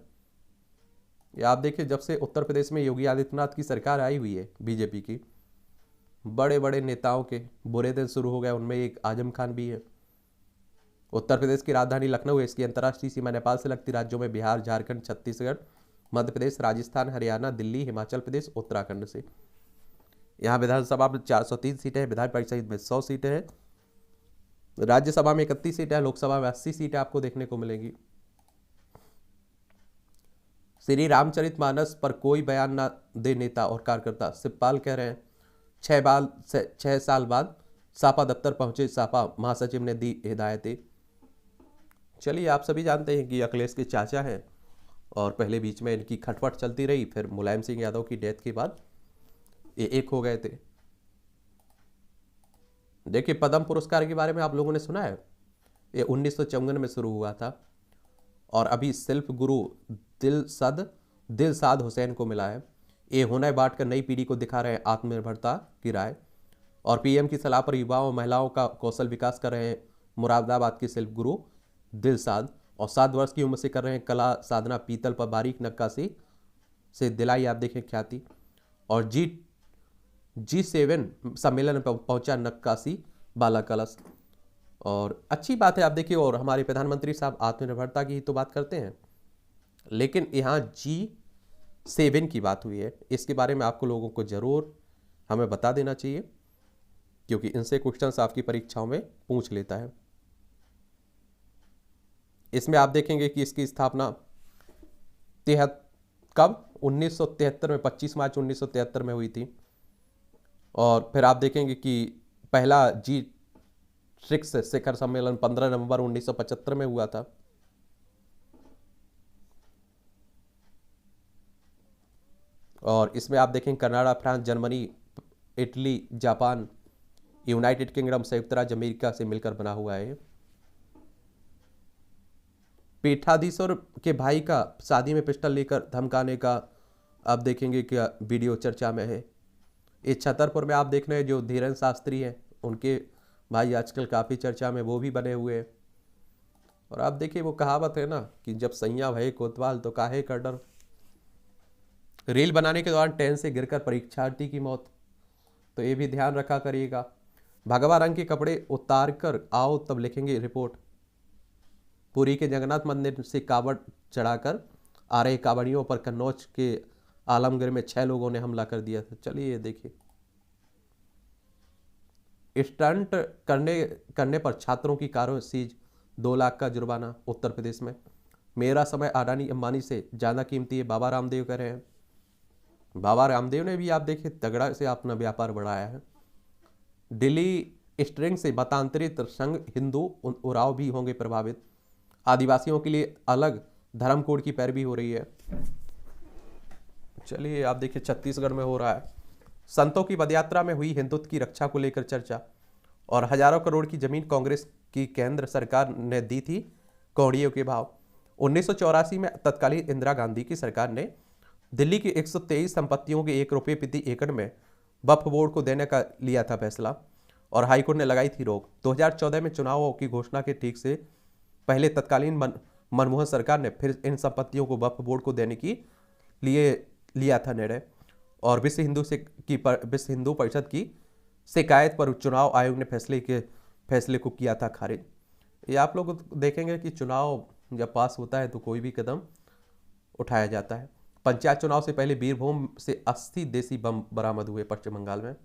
ये आप देखिए जब से उत्तर प्रदेश में योगी आदित्यनाथ की सरकार आई हुई है बीजेपी की, बड़े बड़े नेताओं के बुरे दिन शुरू हो गए। उनमें एक आजम खान भी है। उत्तर प्रदेश की राजधानी लखनऊ है, इसकी अंतर्राष्ट्रीय सीमा नेपाल से लगती राज्यों में बिहार, झारखंड, छत्तीसगढ़, मध्य प्रदेश, राजस्थान, हरियाणा, दिल्ली, हिमाचल प्रदेश, उत्तराखंड से। यहाँ विधानसभा में 403 सीटें हैं, विधान परिषद में 100 सीटें हैं, राज्यसभा में 31 सीटें हैं, लोकसभा में 80 सीटें आपको देखने को मिलेंगी। श्री रामचरितमानस पर कोई बयान ना दे नेता और कार्यकर्ता, शिवपाल कह रहे हैं। 6 साल बाद सापा दफ्तर पहुंचे सापा महासचिव ने दी हिदायतें। चलिए आप सभी जानते हैं कि अखिलेश के चाचा हैं और पहले बीच में इनकी खटपट चलती रही, फिर मुलायम सिंह यादव की डेथ के बाद ये एक हो गए थे। देखिए पद्म पुरस्कार के बारे में आप लोगों ने सुना है, ये 1954 में शुरू हुआ था और अभी शिल्प गुरु दिलसाद हुसैन को मिला है। ये हुनर बांट कर नई पीढ़ी को दिखा रहे हैं आत्मनिर्भरता की राय। और PM की सलाह पर युवाओं और महिलाओं का कौशल विकास कर रहे हैं मुरादाबाद के शिल्प गुरु दिलसाद। और 7 वर्ष की उम्र से कर रहे हैं कला साधना, पीतल पर बारीक नक्काशी से दिलाई आप देखें ख्याति। और G7 सम्मेलन में पहुंचा नक्काशी बाला कलश। और अच्छी बात है आप देखिए। और हमारे प्रधानमंत्री साहब आत्मनिर्भरता की ही तो बात करते हैं, लेकिन यहाँ G7 की बात हुई है, इसके बारे में आपको लोगों को जरूर हमें बता देना चाहिए, क्योंकि इनसे क्वेश्चंस आपकी परीक्षाओं में पूछ लेता है। इसमें आप देखेंगे कि इसकी स्थापना कब 1973 में, 25 मार्च 1973 में हुई थी। और फिर आप देखेंगे कि पहला G6 शिखर सम्मेलन 15 नवंबर 1975 में हुआ था। और इसमें आप देखेंगे Canada, France, Germany, Italy, Japan, United kingdom, संयुक्त राज्य अमेरिका से मिलकर बना हुआ है। पीठाधीश्वर के भाई का शादी में पिस्टल लेकर धमकाने का आप देखेंगे क्या वीडियो चर्चा में है। ये छतरपुर में आप देख रहे हैं जो धीरेन्द्र शास्त्री हैं, उनके भाई आजकल काफ़ी चर्चा में वो भी बने हुए हैं। और आप देखिए वो कहावत है ना कि जब सैया भये कोतवाल तो काहे का डर। रील बनाने के दौरान ट्रेन से गिरकर परीक्षार्थी की मौत, तो ये भी ध्यान रखा करिएगा। भगवा रंग के कपड़े उतार कर आओ तब लिखेंगे रिपोर्ट। पुरी के जगन्नाथ मंदिर से कावड़ चढ़ाकर आ रहे कावड़ियों पर कन्नौज के आलमगीर में 6 लोगों ने हमला कर दिया था। चलिए ये देखिए। स्टंट करने पर छात्रों की कारों सीज, 2 लाख का जुर्माना उत्तर प्रदेश में। मेरा समय अडानी अंबानी से ज़्यादा कीमती है, बाबा रामदेव कह रहे हैं। बाबा रामदेव ने भी आप देखिए तगड़ा से अपना व्यापार बढ़ाया है। दिल्ली स्ट्रिंग से मतांतरित संघ हिंदू उराव भी होंगे प्रभावित। आदिवासियों के लिए अलग धर्म कोड की पैरवी हो रही है। चलिए आप देखिए छत्तीसगढ़ में हो रहा है। संतों की पदयात्रा में हुई हिंदुत्व की रक्षा को लेकर चर्चा। और हजारों करोड़ की जमीन कांग्रेस की केंद्र सरकार ने दी थी कौड़ियों के भाव। 1984 में तत्कालीन इंदिरा गांधी की सरकार ने दिल्ली की 123 संपत्तियों के 1 रुपये प्रति एकड़ में वक्फ बोर्ड को देने का लिया था फैसला, और हाईकोर्ट ने लगाई थी रोक। 2014 में चुनावों की घोषणा के ठीक से पहले तत्कालीन मनमोहन सरकार ने फिर इन संपत्तियों को वक्फ बोर्ड को देने की लिए लिया था निर्णय, और विश्व हिंदू परिषद की शिकायत पर चुनाव आयोग ने फैसले को किया था खारिज। ये आप लोग देखेंगे कि चुनाव जब पास होता है तो कोई भी कदम उठाया जाता है। पंचायत चुनाव से पहले बीरभूम से 80 देसी बम बरामद हुए पश्चिम बंगाल में।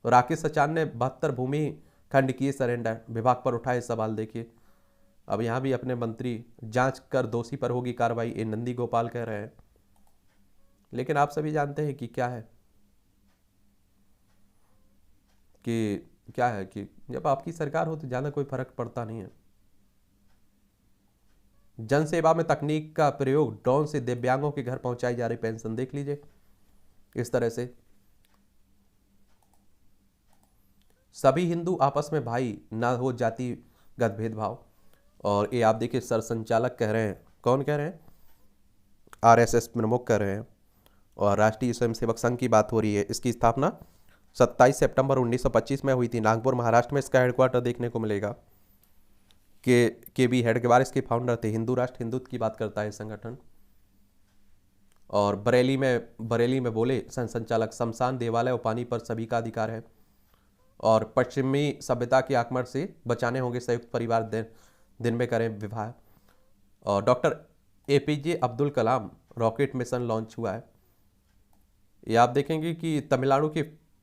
राकेश सचान ने 72 भूमि खंड किए सरेंडर, विभाग पर उठाए सवाल। देखिए अब यहाँ भी अपने मंत्री जांच कर दोषी पर होगी कार्रवाई, ये नंदी गोपाल कह रहे हैं। लेकिन आप सभी जानते हैं कि क्या है कि जब आपकी सरकार हो तो ज़्यादा कोई फर्क पड़ता नहीं है। जन सेवा में तकनीक का प्रयोग, ड्रोन से दिव्यांगों के घर पहुंचाई जा रही पेंशन देख लीजिए। इस तरह से सभी हिंदू आपस में भाई, ना हो जातिगत भेदभाव। और ये आप देखिए सर संचालक कह रहे हैं, कौन कह रहे हैं? आरएसएस प्रमुख कह रहे हैं। और राष्ट्रीय स्वयंसेवक संघ की बात हो रही है। इसकी स्थापना 27 सितंबर 1925 में हुई थी। नागपुर महाराष्ट्र में इसका हेडक्वार्टर देखने को मिलेगा। के बी हेडगेवार इसके फाउंडर थे। हिंदू राष्ट्र हिंदुत्व की बात करता है संगठन। और बरेली में बोले संचालक, शमशान, देवालय और पानी पर सभी का अधिकार है, और पश्चिमी सभ्यता के आक्रमण से बचाने होंगे संयुक्त परिवार, दिन में करें विवाह। और doctor APJ Abdul Kalam rocket mission launch हुआ है। ये आप देखेंगे कि तमिलनाडु के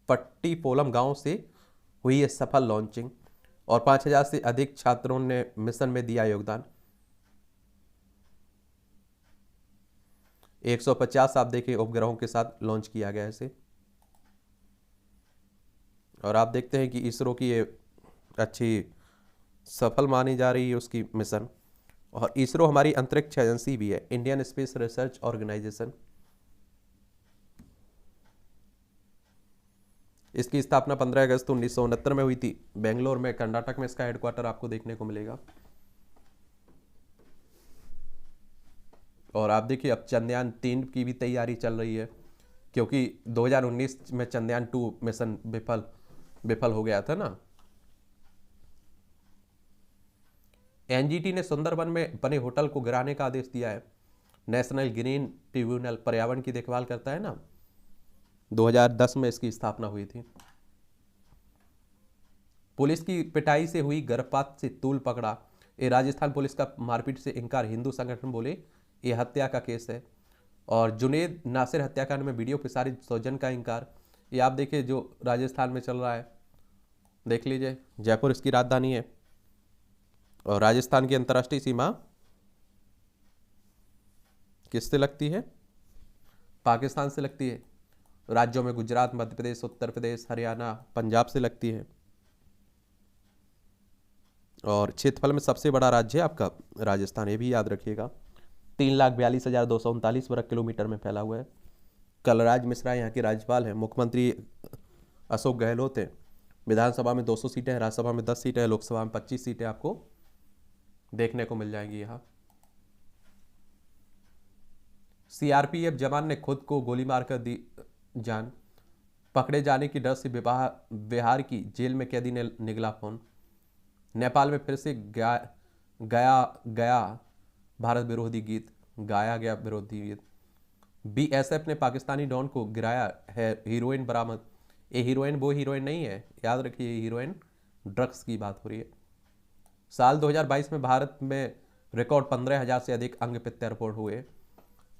पट्टीपोलम गांव से हुई है सफल लॉन्चिंग, और 5000 से अधिक छात्रों ने मिशन में दिया योगदान। 150 आप देखिए उपग्रहों के साथ लॉन्च किया गया इसे। और आप देखते हैं कि इसरो की ये अच्छी सफल मानी जा रही है उसकी मिशन। और इसरो हमारी अंतरिक्ष एजेंसी भी है, इंडियन स्पेस रिसर्च ऑर्गेनाइजेशन। इसकी स्थापना 15 अगस्त 1969 में हुई थी। बेंगलोर में, कर्नाटक में इसका हेडक्वार्टर आपको देखने को मिलेगा। और आप देखिए अब चंद्रयान 3 की भी तैयारी चल रही है, क्योंकि 2019 में चंद्रयान 2 मिशन विफल हो गया था ना। एनजीटी ने सुंदरबन में बने होटल को गिराने का आदेश दिया है। नेशनल ग्रीन ट्रिब्यूनल पर्यावरण की देखभाल करता है ना, 2010 में इसकी स्थापना हुई थी। पुलिस की पिटाई से हुई गर्भपात से तूल पकड़ा। ये राजस्थान पुलिस का मारपीट से इनकार, हिंदू संगठन बोले ये हत्या का केस है। और जुनेद नासिर हत्याकांड में वीडियो प्रसारित सौजन का इनकार। ये आप देखिए जो राजस्थान में चल रहा है, देख लीजिए। जयपुर इसकी राजधानी है। और राजस्थान की अंतर्राष्ट्रीय सीमा किससे लगती है? पाकिस्तान से लगती है। राज्यों में गुजरात, मध्य प्रदेश, उत्तर प्रदेश, हरियाणा, पंजाब से लगती है। और क्षेत्रफल में सबसे बड़ा राज्य है आपका राजस्थान, ये भी याद रखिएगा। 3,42,239 वर्ग किलोमीटर में फैला हुआ है। कलराज मिश्रा यहाँ के राज्यपाल हैं। मुख्यमंत्री अशोक गहलोत हैं। विधानसभा में 200 सीटें हैं, राज्यसभा में 10 सीटें हैं, लोकसभा में 25 सीटें आपको देखने को मिल जाएंगी। यहाँ सीआरपीएफ जवान ने खुद को गोली मारकर दी जान। पकड़े जाने की डर से बिहार की जेल में कैदी ने निगला फोन। नेपाल में फिर से गया गया भारत विरोधी गीत, गाया गया विरोधी गीत। बीएसएफ ने पाकिस्तानी डॉन को गिराया है, हीरोइन बरामद। ये हीरोइन वो हीरोइन नहीं है, याद रखिए, ये हीरोइन ड्रग्स की बात हो रही है। साल 2022 में भारत में रिकॉर्ड 15,000 से अधिक अंग प्रत्यारोपण हुए।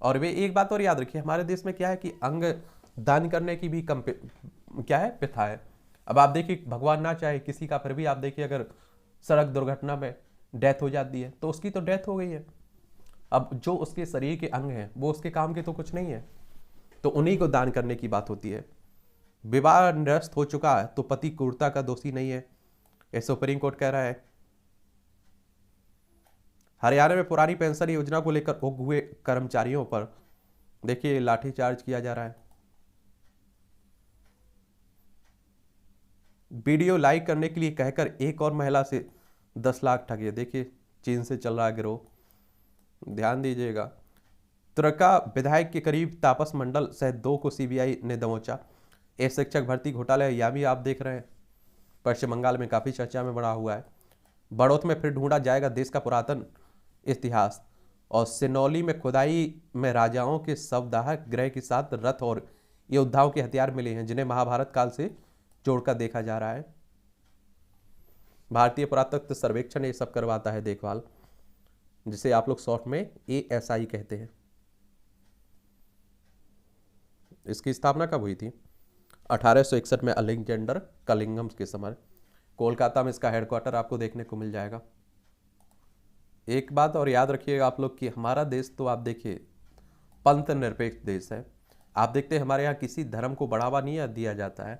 और वे एक बात और याद रखिए, हमारे देश में क्या है कि अंग दान करने की भी क्या है, प्रथा है। अब आप देखिए, भगवान ना चाहे किसी का, फिर भी आप देखिए अगर सड़क दुर्घटना में डेथ हो जाती है तो उसकी तो डेथ हो गई है। अब जो उसके शरीर के अंग हैं वो उसके काम के तो कुछ नहीं है, तो उन्हीं को दान करने की बात होती है। विवाह निरस्त हो चुका है तो पति क्रूरता का दोषी नहीं है, ये सुप्रीम कोर्ट कह रहा है। हरियाणा में पुरानी पेंशन योजना को लेकर उग हुए कर्मचारियों पर देखिए लाठीचार्ज किया जा रहा है। वीडियो लाइक करने के लिए कहकर एक और महिला से 10 लाख ठगे। देखिए चीन से चल रहा है गिरोह, ध्यान दीजिएगा। तुरका विधायक के करीब तापस मंडल सहित 2 को सीबीआई ने दबोचा। एक शिक्षक भर्ती घोटाला या भी आप देख रहे हैं, पश्चिम बंगाल में काफी चर्चा में बना हुआ है। बड़ौत में फिर ढूंढा जाएगा देश का पुरातन इतिहास। और सिनौली में खुदाई में राजाओं के शवदाह ग्रह के साथ रथ और योद्धाओं के हथियार मिले हैं, जिन्हें महाभारत काल से जोड़कर देखा जा रहा है। भारतीय पुरातत्व सर्वेक्षण ये सब करवाता है देखभाल, जिसे आप लोग शॉर्ट में ASI कहते हैं। इसकी स्थापना कब हुई थी? 1861 में अलेक्जेंडर कलिंगम के समय। कोलकाता में इसका हेडक्वार्टर आपको देखने को मिल जाएगा। एक बात और याद रखिएगा आप लोग कि हमारा देश तो आप देखिए पंथ निरपेक्ष देश है। आप देखते हैं हमारे यहाँ किसी धर्म को बढ़ावा नहीं दिया जाता है,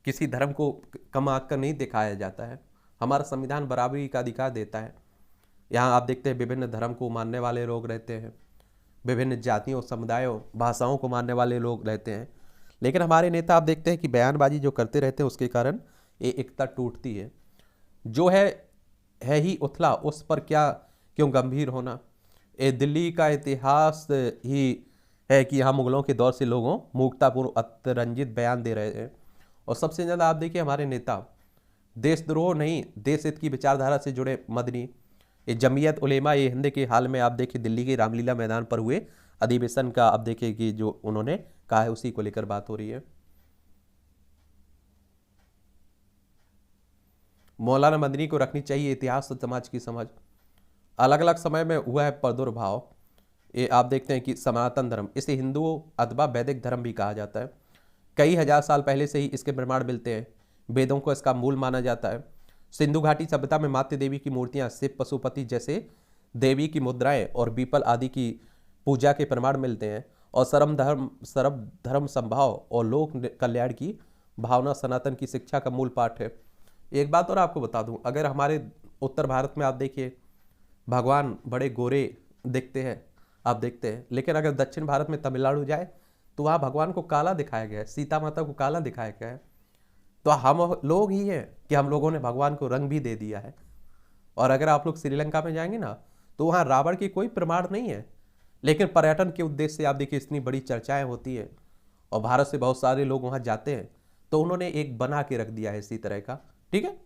किसी धर्म को कम आंक कर नहीं दिखाया जाता है। हमारा संविधान बराबरी का अधिकार देता है। यहाँ आप देखते हैं विभिन्न धर्म को मानने वाले लोग रहते हैं, विभिन्न जातियों, समुदायों, भाषाओं को मानने वाले लोग रहते हैं। लेकिन हमारे नेता आप देखते हैं कि बयानबाजी जो करते रहते हैं उसके कारण ये एकता टूटती है। जो है ही उथला, उस पर क्या क्यों गंभीर होना। ये दिल्ली का इतिहास ही है कि यहाँ मुगलों के दौर से लोगों मूर्खतापूर्ण अतिरंजित बयान दे रहे हैं। और सबसे ज़्यादा आप देखिए हमारे नेता देशद्रोह नहीं, देश हित की विचारधारा से जुड़े मदनी। ये जमीयत उलेमा ये हिंद के हाल में आप देखिए दिल्ली के रामलीला मैदान पर हुए अधिवेशन का आप देखिए कि जो उन्होंने कहा है उसी को लेकर बात हो रही है। मौलाना मदनी को रखनी चाहिए इतिहास और समाज की समझ। अलग अलग समय में हुआ है प्रादुर्भाव। ये आप देखते हैं कि सनातन धर्म, इसे हिंदू अथवा वैदिक धर्म भी कहा जाता है। कई हजार साल पहले से ही इसके प्रमाण मिलते हैं। वेदों को इसका मूल माना जाता है। सिंधु घाटी सभ्यता में मातृ देवी की मूर्तियां, शिव पशुपति जैसे देवी की मुद्राएं और पीपल आदि की पूजा के प्रमाण मिलते हैं। और सर्व धर्म संभाव और लोक कल्याण की भावना सनातन की शिक्षा का मूल पाठ है। एक बात और आपको बता दूं, अगर हमारे उत्तर भारत में आप देखिए भगवान बड़े गोरे दिखते हैं, आप देखते हैं, लेकिन अगर दक्षिण भारत में तमिलनाडु जाए तो वहाँ भगवान को काला दिखाया गया है, सीता माता को काला दिखाया गया है। तो हम लोग ही हैं कि हम लोगों ने भगवान को रंग भी दे दिया है। और अगर आप लोग श्रीलंका में जाएंगे ना तो वहाँ रावण की कोई प्रमाण नहीं है, लेकिन पर्यटन के उद्देश्य से आप देखिए इतनी बड़ी चर्चाएं होती है और भारत से बहुत सारे लोग वहाँ जाते हैं, तो उन्होंने एक बना के रख दिया है इसी तरह का। ठीक है,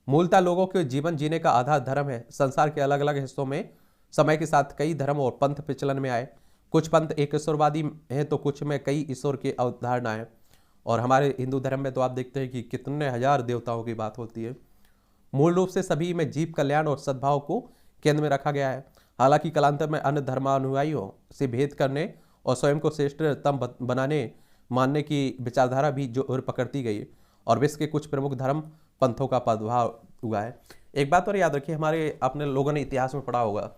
मूलतः लोगों के जीवन जीने का आधार धर्म है। संसार के अलग अलग हिस्सों में समय के साथ कई धर्म और पंथ प्रचलन में आए। कुछ पंथ एक ईश्वरवादी हैं तो कुछ में कई ईश्वर की अवधारणा है। और हमारे हिंदू धर्म में तो आप देखते हैं कि कितने हजार देवताओं की बात होती है। मूल रूप से सभी में जीव कल्याण और सद्भाव को केंद्र में रखा गया है। हालांकि कालांतर में अन्य धर्मानुयायियों से भेद करने और स्वयं को श्रेष्ठतम बनाने मानने की विचारधारा भी जोर पकड़ती गई और विश्व के कुछ प्रमुख धर्म पंथों का प्रादुर्भाव हुआ है। एक बात और याद रखिए, हमारे अपने लोगों ने इतिहास में पढ़ा होगा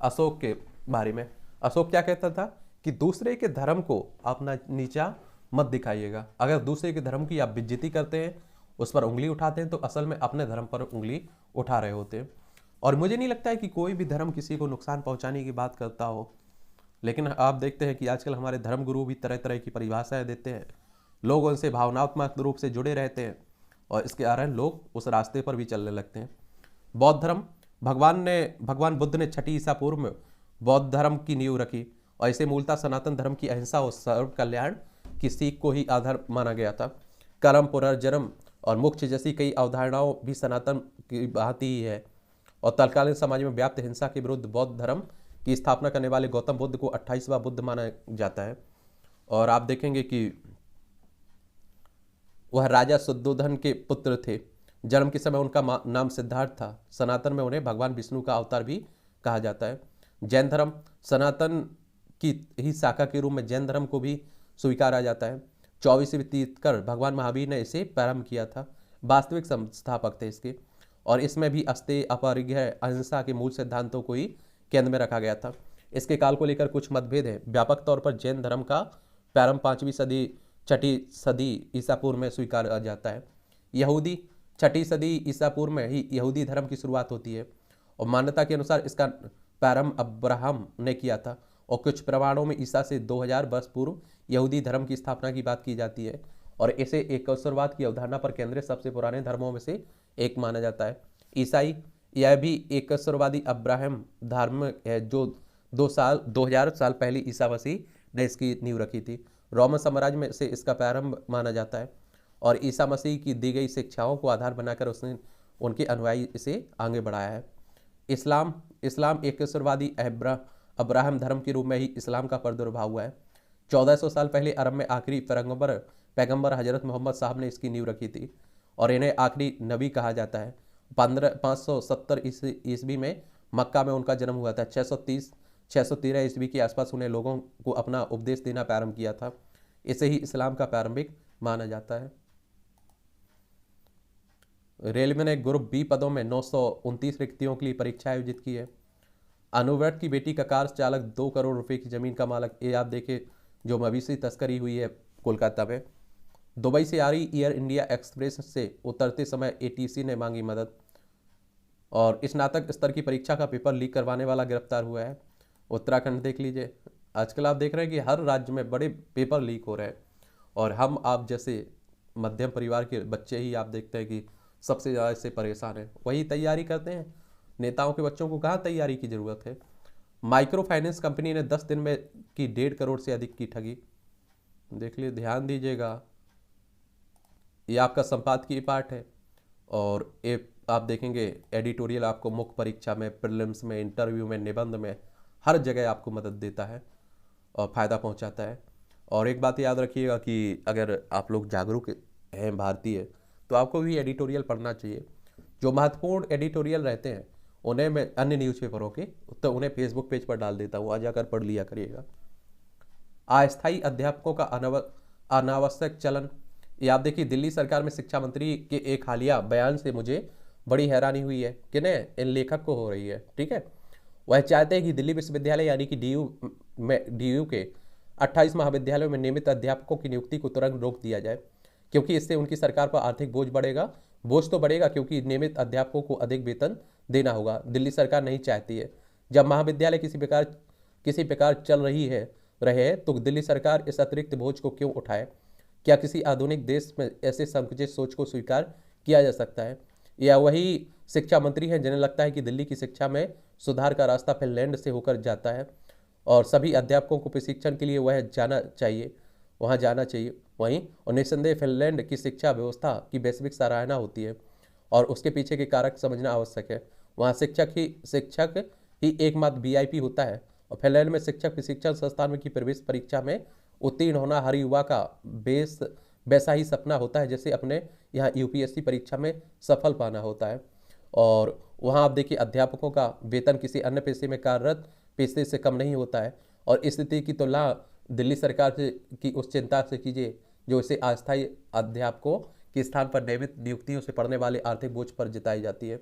अशोक के बारे में। अशोक क्या कहता था कि दूसरे के धर्म को अपना नीचा मत दिखाइएगा। अगर दूसरे के धर्म की आप बेइज्जती करते हैं, उस पर उंगली उठाते हैं, तो असल में अपने धर्म पर उंगली उठा रहे होते हैं। और मुझे नहीं लगता है कि कोई भी धर्म किसी को नुकसान पहुंचाने की बात करता हो, लेकिन आप देखते हैं कि आजकल हमारे धर्म गुरु भी तरह तरह की परिभाषाएं देते हैं। लोग उनसे भावनात्मक रूप से जुड़े रहते हैं और इसके कारण लोग उस रास्ते पर भी चलने लगते हैं। बौद्ध धर्म, भगवान बुद्ध ने 6ठी ईसा पूर्व में बौद्ध धर्म की नींव रखी और इसे मूलतः सनातन धर्म की अहिंसा और सर्व कल्याण की सीख को ही आधार माना गया था। कर्म, पुनर्जन्म और मोक्ष जैसी कई अवधारणाओं भी सनातन की भांति ही है। और तत्कालीन समाज में व्याप्त हिंसा के विरुद्ध बौद्ध धर्म की स्थापना करने वाले गौतम बुद्ध को 28वां बुद्ध माना जाता है। और आप देखेंगे कि वह राजा शुद्धोधन के पुत्र थे। जन्म के समय उनका नाम सिद्धार्थ था। सनातन में उन्हें भगवान विष्णु का अवतार भी कहा जाता है। जैन धर्म सनातन की ही शाखा के रूप में जैन धर्म को भी स्वीकारा जाता है। 24वीं तीर्थंकर भगवान महावीर ने इसे प्रारंभ किया था, वास्तविक संस्थापक थे इसके। और इसमें भी अस्तेय, अपरिग्रह, अहिंसा के मूल सिद्धांतों को ही केंद्र में रखा गया था। इसके काल को लेकर कुछ मतभेद हैं। व्यापक तौर पर जैन धर्म का प्रारंभ 5वीं सदी 6ठी सदी ईसा पूर्व में स्वीकारा जाता है। यहूदी 6ठी सदी ईसा पूर्व में ही यहूदी धर्म की शुरुआत होती है और मान्यता के अनुसार इसका प्रारंभ अब्राहम ने किया था। और कुछ प्रमाणों में ईसा से 2000 वर्ष पूर्व यहूदी धर्म की स्थापना की बात की जाती है और इसे एकस्वरवाद की अवधारणा पर केंद्रित सबसे पुराने धर्मों में से एक माना जाता है। ईसाई यह भी एकस्वरवादी अब्राहम धर्म है जो 2000 साल पहले ईसा मसीह ने इसकी नींव रखी थी। रोमन साम्राज्य में से इसका प्रारंभ माना जाता है और ईसा मसीह की दी गई शिक्षाओं को आधार बनाकर उसने उनके अनुयायी इसे आगे बढ़ाया है। इस्लाम एकस्वरवादी अब्राहम धर्म के रूप में ही इस्लाम का प्रादुर्भाव हुआ है। 1400 साल पहले अरब में आखिरी पैगंबर हजरत मोहम्मद साहब ने इसकी नींव रखी थी और इन्हें आखिरी नबी कहा जाता है। 570 ईस्वी में मक्का में उनका जन्म हुआ था। 613 ईस्वी के आसपास उन्हें लोगों को अपना उपदेश देना प्रारंभ किया था। इसे ही इस्लाम का प्रारंभिक माना जाता है। रेलवे ने ग्रुप बी पदों में 929 रिक्तियों के लिए परीक्षा आयोजित की है। अनुव्रत की बेटी का कार चालक 2 करोड़ रुपए की जमीन का मालक। ये आप देखें जो मवेशी तस्करी हुई है कोलकाता में। दुबई से आ रही एयर इंडिया एक्सप्रेस से उतरते समय एटीसी ने मांगी मदद। और स्नातक स्तर की परीक्षा का पेपर लीक करवाने वाला गिरफ्तार हुआ है। उत्तराखंड देख लीजिए, आजकल आप देख रहे हैं कि हर राज्य में बड़े पेपर लीक हो रहे हैं और हम आप जैसे मध्यम परिवार के बच्चे ही आप देखते हैं कि सबसे ज़्यादा इससे परेशान हैं। वही तैयारी करते हैं, नेताओं के बच्चों को कहाँ तैयारी की ज़रूरत है। माइक्रो फाइनेंस कंपनी ने 10 दिन में की 1.5 करोड़ से अधिक की ठगी। देख लीजिए, ध्यान दीजिएगा, ये आपका संपादकीय पाठ है और ये आप देखेंगे एडिटोरियल आपको मुख्य परीक्षा में, प्रीलिम्स में, इंटरव्यू में, निबंध में, हर जगह आपको मदद देता है और फ़ायदा पहुंचाता है। और एक बात याद रखिएगा कि अगर आप लोग जागरूक हैं भारतीय, तो आपको भी एडिटोरियल पढ़ना चाहिए। जो महत्वपूर्ण एडिटोरियल रहते हैं उन्हें मैं अन्य न्यूज़पेपरों के तो उन्हें फेसबुक पेज पर डाल देता हूँ, वहाँ जाकर पढ़ लिया करिएगा। अस्थायी अध्यापकों का अनावश्यक चलन। ये आप देखिए, दिल्ली सरकार में शिक्षा मंत्री के एक हालिया बयान से मुझे बड़ी हैरानी हुई है कि नहीं, इन लेखक को हो रही है। ठीक है, वह चाहते हैं कि दिल्ली विश्वविद्यालय यानी कि डीयू के 28 महाविद्यालयों में नियमित अध्यापकों की नियुक्ति को तुरंत रोक दिया जाए, क्योंकि इससे उनकी सरकार पर आर्थिक बोझ बढ़ेगा। बोझ तो बढ़ेगा क्योंकि नियमित अध्यापकों को अधिक वेतन देना होगा। दिल्ली सरकार नहीं चाहती है। जब महाविद्यालय किसी प्रकार चल रहे हैं तो दिल्ली सरकार इस अतिरिक्त बोझ को क्यों उठाए? क्या किसी आधुनिक देश में ऐसे संकुचित सोच को स्वीकार किया जा सकता है? या वही शिक्षा मंत्री हैं जिन्हें लगता है कि दिल्ली की शिक्षा में सुधार का रास्ता फिनलैंड से होकर जाता है और सभी अध्यापकों को प्रशिक्षण के लिए वहाँ जाना चाहिए। वहीं और निस्संदेह फिनलैंड की शिक्षा व्यवस्था की वैश्विक सराहना होती है और उसके पीछे के कारक समझना आवश्यक है। वहाँ शिक्षक ही एकमात्र वीआईपी होता है और फिनलैंड में शिक्षक प्रशिक्षण संस्थान में की प्रवेश परीक्षा में उत्तीर्ण होना हर युवा का वैसा ही सपना होता है जैसे अपने यहाँ यूपीएससी परीक्षा में सफल पाना होता है। और वहाँ आप देखिए, अध्यापकों का वेतन किसी अन्य पेशे में कार्यरत पेशे से कम नहीं होता है और इस स्थिति की तुलना दिल्ली सरकार की उस चिंता से कीजिए जो इसे अस्थायी अध्यापकों के स्थान पर नियमित नियुक्तियों से पढ़ने वाले आर्थिक बोझ पर जिताई जाती है।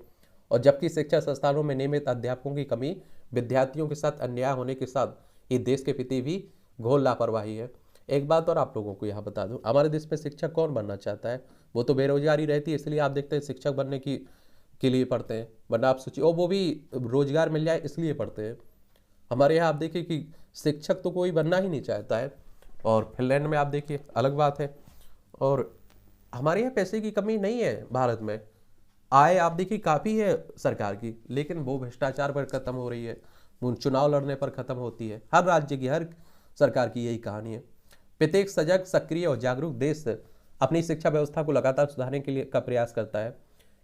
और जबकि शिक्षा संस्थानों में नियमित अध्यापकों की कमी विद्यार्थियों के साथ अन्याय होने के साथ ये देश के प्रति भी घोर लापरवाही है। एक बात और आप लोगों को यहाँ बता दूं, हमारे देश में शिक्षक कौन बनना चाहता है? वो तो बेरोजगारी रहती है, इसलिए आप देखते हैं शिक्षक बनने के लिए पढ़ते हैं, वरना आप सोचिए वो भी रोजगार मिल जाए इसलिए पढ़ते हैं। हमारे यहाँ आप देखिए कि शिक्षक तो कोई बनना ही नहीं चाहता है और फिनलैंड में आप देखिए अलग बात है। और हमारे यहाँ पैसे की कमी नहीं है, भारत में आय आप देखिए काफ़ी है सरकार की, लेकिन वो भ्रष्टाचार पर ख़त्म हो रही है, चुनाव लड़ने पर ख़त्म होती है। हर राज्य की हर सरकार की यही कहानी है। प्रत्येक सजग, सक्रिय और जागरूक देश अपनी शिक्षा व्यवस्था को लगातार सुधारने के लिए का प्रयास करता है।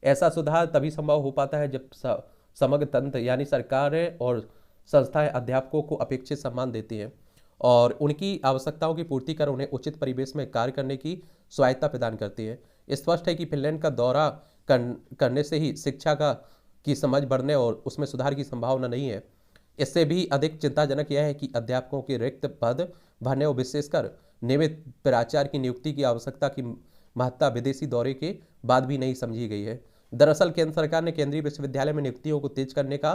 ऐसा सुधार तभी संभव हो पाता है जब समग्र तंत्र यानी सरकारें और संस्थाएं अध्यापकों को अपेक्षित सम्मान देती हैं और उनकी आवश्यकताओं की पूर्ति कर उन्हें उचित परिवेश में कार्य करने की स्वायत्ता प्रदान करती है। स्पष्ट है कि फिनलैंड का दौरा करने से ही शिक्षा का की समझ बढ़ने और उसमें सुधार की संभावना नहीं है। इससे भी अधिक चिंताजनक यह है कि अध्यापकों के रिक्त पद भरने और विशेषकर नियमित प्राचार्य की नियुक्ति की आवश्यकता की महत्ता विदेशी दौरे के बाद भी नहीं समझी गई है। दरअसल केंद्र सरकार ने केंद्रीय विश्वविद्यालय में नियुक्तियों को तेज करने का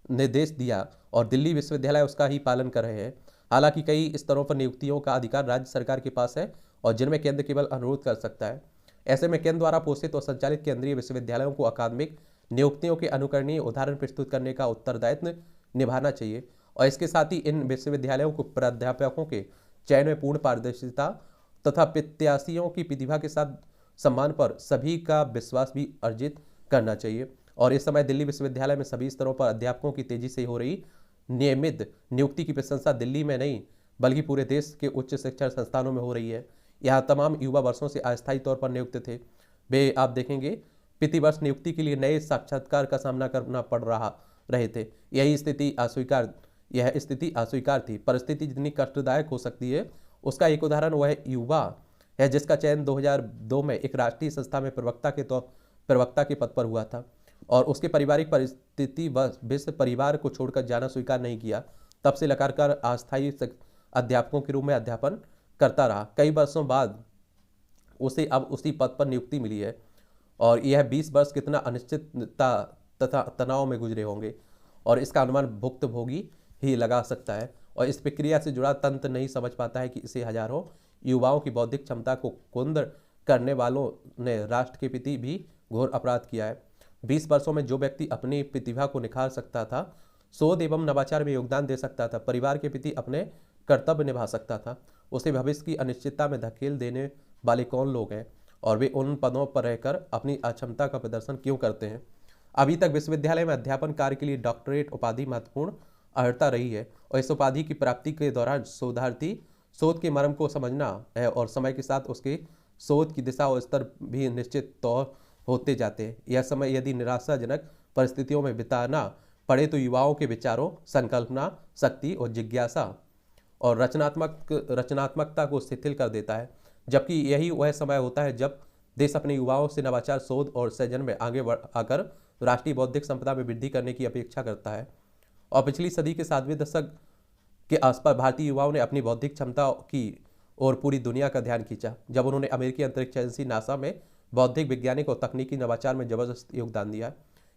निर्देश दिया और दिल्ली विश्वविद्यालय उसका ही पालन कर रहे हैं। हालांकि कई स्तरों पर नियुक्तियों का अधिकार राज्य सरकार के पास है और जिनमें केंद्र केवल अनुरोध कर सकता है। ऐसे में केंद्र द्वारा पोषित और संचालित केंद्रीय विश्वविद्यालयों को अकादमिक नियुक्तियों के अनुकरणीय उदाहरण प्रस्तुत करने का उत्तरदायित्व निभाना चाहिए और इसके साथ ही इन विश्वविद्यालयों को प्राध्यापकों के चयन में पूर्ण पारदर्शिता तथा प्रत्याशियों की प्रतिभा के साथ सम्मान पर सभी का विश्वास भी अर्जित करना चाहिए। और इस समय दिल्ली विश्वविद्यालय में सभी स्तरों पर अध्यापकों की तेजी से हो रही नियमित नियुक्ति की प्रशंसा दिल्ली में नहीं बल्कि पूरे देश के उच्च शिक्षण संस्थानों में हो रही है। यहाँ तमाम युवा वर्षों से अस्थायी तौर पर नियुक्त थे, वे आप देखेंगे प्रतिवर्ष नियुक्ति के लिए नए साक्षात्कार का सामना करना पड़ रहे थे। यह स्थिति अस्वीकार थी। परिस्थिति जितनी कष्टदायक हो सकती है उसका एक उदाहरण वह युवा है जिसका चयन 2002 में एक राष्ट्रीय संस्था में प्रवक्ता के पद पर हुआ था और उसके पारिवारिक परिस्थिति विश्व परिवार को छोड़कर जाना स्वीकार नहीं किया। तब से लगातार अस्थायी अध्यापकों के रूप में अध्यापन करता रहा। कई वर्षों बाद उसे अब उसी पद पर नियुक्ति मिली है और यह 20 वर्ष कितना अनिश्चितता तथा तनाव में गुजरे होंगे और इसका अनुमान भुक्तभोगी ही लगा सकता है और इस प्रक्रिया से जुड़ा तंत्र नहीं समझ पाता है कि इसे हजारों युवाओं की बौद्धिक क्षमता को कुंद करने वालों ने राष्ट्र के प्रति भी घोर अपराध किया है। 20 वर्षों में जो व्यक्ति अपनी प्रतिभा को निखार सकता था, शोध एवं नवाचार में योगदान दे सकता था, परिवार के प्रति अपने कर्तव्य निभा सकता था, उसे भविष्य की अनिश्चितता में धकेल देने वाले कौन लोग हैं और वे उन पदों पर रहकर अपनी अक्षमता का प्रदर्शन क्यों करते हैं। अभी तक विश्वविद्यालय में अध्यापन कार्य के लिए डॉक्टरेट उपाधि महत्वपूर्ण अर्हता रही है और इस उपाधि की प्राप्ति के दौरान शोधार्थी शोध के मर्म को समझना है और समय के साथ उसके शोध की दिशा और स्तर भी निश्चित तौर होते जाते हैं। यह समय यदि निराशाजनक परिस्थितियों में बिताना पड़े तो युवाओं के विचारों, संकल्पना शक्ति और जिज्ञासा और रचनात्मकता को शिथिल कर देता है, जबकि यही वह समय होता है जब देश अपने युवाओं से नवाचार, शोध और सृजन में आगे आकर राष्ट्रीय बौद्धिक संपदा में वृद्धि करने की अपेक्षा करता है। और पिछली सदी के 7वें दशक के आसपास भारतीय युवाओं ने अपनी बौद्धिक क्षमता की और पूरी दुनिया का ध्यान खींचा जब उन्होंने अमेरिकी अंतरिक्ष एजेंसी नासा में बौद्धिक, वैज्ञानिक और तकनीकी नवाचार में जबरदस्त योगदान दिया।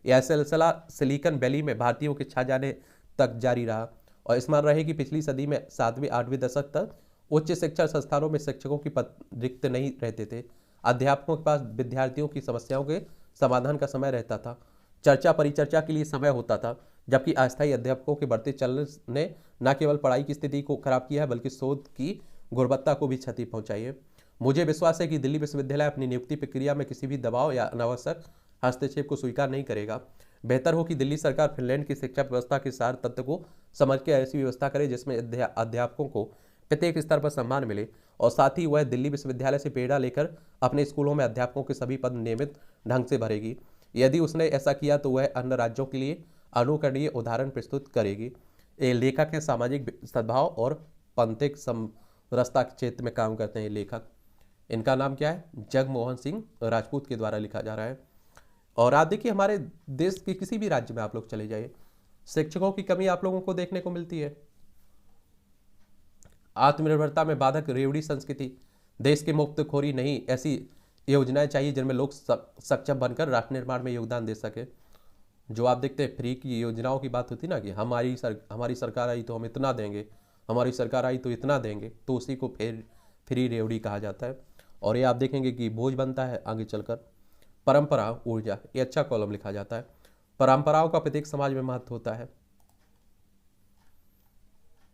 यह सिलसिला सिलिकॉन वैली में भारतीयों के छा जाने तक जारी रहा और स्मरण रहे कि पिछली सदी में 7वें-8वें दशक तक उच्च शिक्षा संस्थानों में शिक्षकों की पद रिक्त नहीं रहते थे। अध्यापकों के पास विद्यार्थियों की समस्याओं के समाधान का समय रहता था, चर्चा परिचर्चा के लिए समय होता था, जबकि अस्थायी अध्यापकों के बढ़ते चलन ने न केवल पढ़ाई की स्थिति को खराब किया है बल्कि शोध की गुणवत्ता को भी क्षति पहुंचाई है। मुझे विश्वास है कि दिल्ली विश्वविद्यालय अपनी नियुक्ति प्रक्रिया में किसी भी दबाव या अनावश्यक हस्तक्षेप को स्वीकार नहीं करेगा। बेहतर हो कि दिल्ली सरकार फिनलैंड की शिक्षा व्यवस्था के सार तत्व को समझ के ऐसी व्यवस्था करे जिसमें अध्यापकों को प्रत्येक स्तर पर सम्मान मिले और साथ ही वह दिल्ली विश्वविद्यालय से प्रेरणा लेकर अपने स्कूलों में अध्यापकों के सभी पद नियमित ढंग से भरेगी। यदि उसने ऐसा किया तो वह अन्य राज्यों के लिए अनुकरणीय उदाहरण प्रस्तुत करेगी। ये लेखक हैं, सामाजिक सद्भाव और पंथिक समरसता के क्षेत्र में काम करते हैं। लेखक, इनका नाम क्या है? जगमोहन सिंह राजपूत के द्वारा लिखा जा रहा है। और आप देखिए हमारे देश के किसी भी राज्य में आप लोग चले जाइए, शिक्षकों की कमी आप लोगों को देखने को मिलती है। आत्मनिर्भरता में बाधक रेवड़ी संस्कृति, देश की मुफ्तखोरी नहीं, ऐसी योजनाएं चाहिए जिनमें लोग सक्षम बनकर राष्ट्र निर्माण में योगदान दे सके। जो आप देखते हैं फ्री की योजनाओं की बात होती ना कि हमारी सरकार आई तो हम इतना देंगे, हमारी सरकार आई तो इतना देंगे, तो उसी को फिर फ्री रेवड़ी कहा जाता है। और ये आप देखेंगे कि बोझ बनता है आगे चलकर। परंपरा, ऊर्जा, ये अच्छा कॉलम लिखा जाता है। परंपराओं का प्रत्येक समाज में महत्व होता है।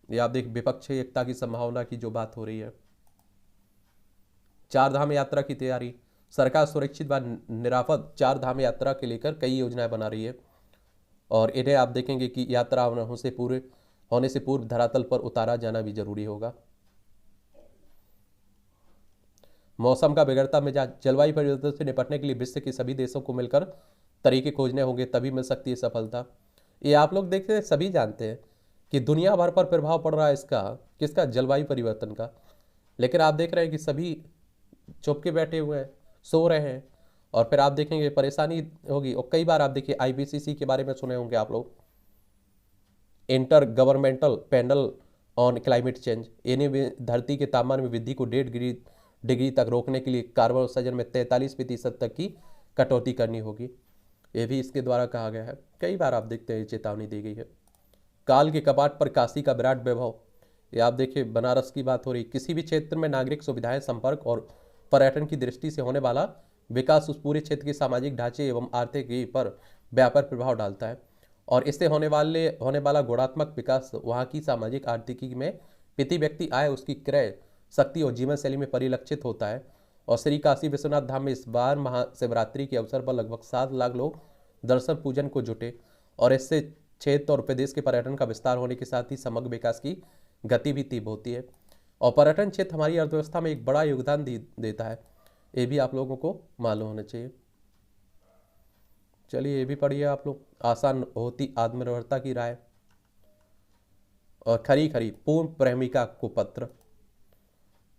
ये आप देख विपक्षी एकता की संभावना की जो बात हो रही है। 4 धाम यात्रा की तैयारी, सरकार सुरक्षित व निरापद 4 धाम यात्रा के लेकर कई योजनाएं बना रही है और इन्हें आप देखेंगे कि यात्रा होने से पूर्व धरातल पर उतारा जाना भी जरूरी होगा। मौसम का बिगड़ता मिजाज, जलवायु परिवर्तन से निपटने के लिए विश्व के सभी देशों को मिलकर तरीके खोजने होंगे, तभी मिल सकती है सफलता। ये आप लोग देखते हैं, सभी जानते हैं कि दुनिया भर पर प्रभाव पड़ रहा है इसका, किसका, जलवायु परिवर्तन का। लेकिन आप देख रहे हैं कि सभी चुप के बैठे हुए हैं, सो रहे हैं, और फिर आप देखेंगे परेशानी होगी। और कई बार आप देखिए आईपीसीसी के बारे में सुने होंगे आप लोग, inter governmental panel on climate change. इन्हें धरती के तापमान में वृद्धि को 1.5 डिग्री तक रोकने के लिए कार्बन उत्सर्जन में 43% तक की कटौती करनी होगी। ये भी इसके द्वारा कहा गया है। कई बार आप देखते हैं चेतावनी दी गई है। काल के कपाट पर काशी का विराट वैभव, ये आप देखिए बनारस की बात हो रही। किसी भी क्षेत्र में नागरिक सुविधाएं, संपर्क और पर्यटन की दृष्टि से होने वाला विकास उस पूरे क्षेत्र के सामाजिक ढांचे एवं आर्थिकी पर व्यापक प्रभाव डालता है, और इससे होने वाला गुणात्मक विकास वहाँ की सामाजिक आर्थिकी में प्रति व्यक्ति आय, उसकी क्रय शक्ति और जीवन शैली में परिलक्षित होता है। और श्री काशी विश्वनाथ धाम में इस बार महाशिवरात्रि के अवसर पर लगभग 7 लाख लोग दर्शन पूजन को जुटे, और इससे क्षेत्र और प्रदेश के पर्यटन का विस्तार होने के साथ ही समग्र विकास की गति भी तीव्र होती है। और पर्यटन क्षेत्र हमारी अर्थव्यवस्था में एक बड़ा योगदान देता है, ये भी आप लोगों को मालूम होना चाहिए। चलिए ये भी पढ़िए आप लोग। आसान होती आत्मनिर्भरता की राय। और खरी खरी पूर्ण प्रेमिका को पत्र,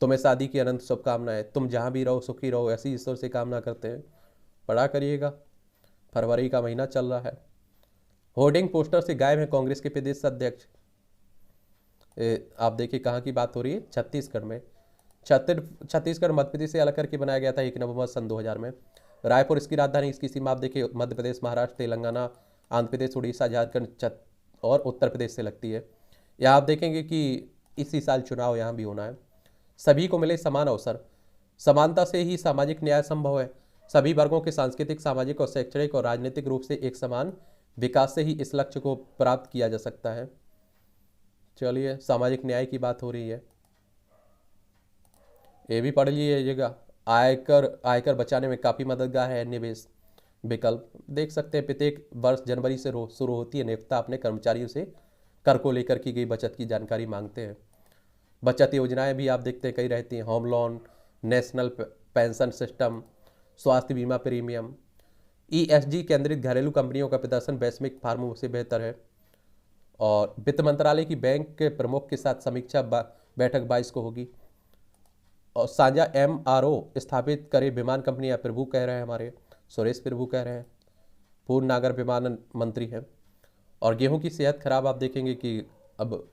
तुम्हें शादी की अनंत शुभकामनाएं, तुम जहां भी रहो सुखी रहो, ऐसी ईश्वर से कामना करते हैं। पढ़ा करिएगा, फरवरी का महीना चल रहा है। होर्डिंग पोस्टर से गायब है कांग्रेस के प्रदेश अध्यक्ष। आप देखिए कहाँ की बात हो रही है, छत्तीसगढ़ में। छत्तीसगढ़ मध्य प्रदेश से अलग करके बनाया गया था 1 नवंबर सन 2000 में। रायपुर इसकी राजधानी, इसकी सीमा आप देखिए मध्य प्रदेश, महाराष्ट्र, तेलंगाना, आंध्र प्रदेश, उड़ीसा, झारखंड और उत्तर प्रदेश से लगती है। यहाँ आप देखेंगे कि इसी साल चुनाव यहाँ भी होना है। सभी को मिले समान अवसर, समानता से ही सामाजिक न्याय संभव है। सभी वर्गों के सांस्कृतिक, सामाजिक और शैक्षणिक और राजनीतिक रूप से एक समान विकास से ही इस लक्ष्य को प्राप्त किया जा सकता है। चलिए सामाजिक न्याय की बात हो रही है, ये भी पढ़ लीजिएगा। आयकर बचाने में काफ़ी मददगार है निवेश विकल्प। देख सकते हैं प्रत्येक वर्ष जनवरी से शुरू होती है नियोक्ता अपने कर्मचारियों से कर को लेकर की गई बचत की जानकारी मांगते हैं। बचत योजनाएं भी आप देखते हैं कई रहती हैं, home loan, national pension system, स्वास्थ्य बीमा प्रीमियम। ईएसजी केंद्रित घरेलू कंपनियों का प्रदर्शन वैश्विक फार्मों से बेहतर है। और वित्त मंत्रालय की बैंक के प्रमुख के साथ समीक्षा बैठक 22 को होगी। और साझा एमआरओ स्थापित करे विमान कंपनियां, प्रभु कह रहे हैं, हमारे सुरेश प्रभु कह रहे हैं, पूर्व नागर विमानन मंत्री हैं। और गेहूं की सेहत खराब, आप देखेंगे कि अब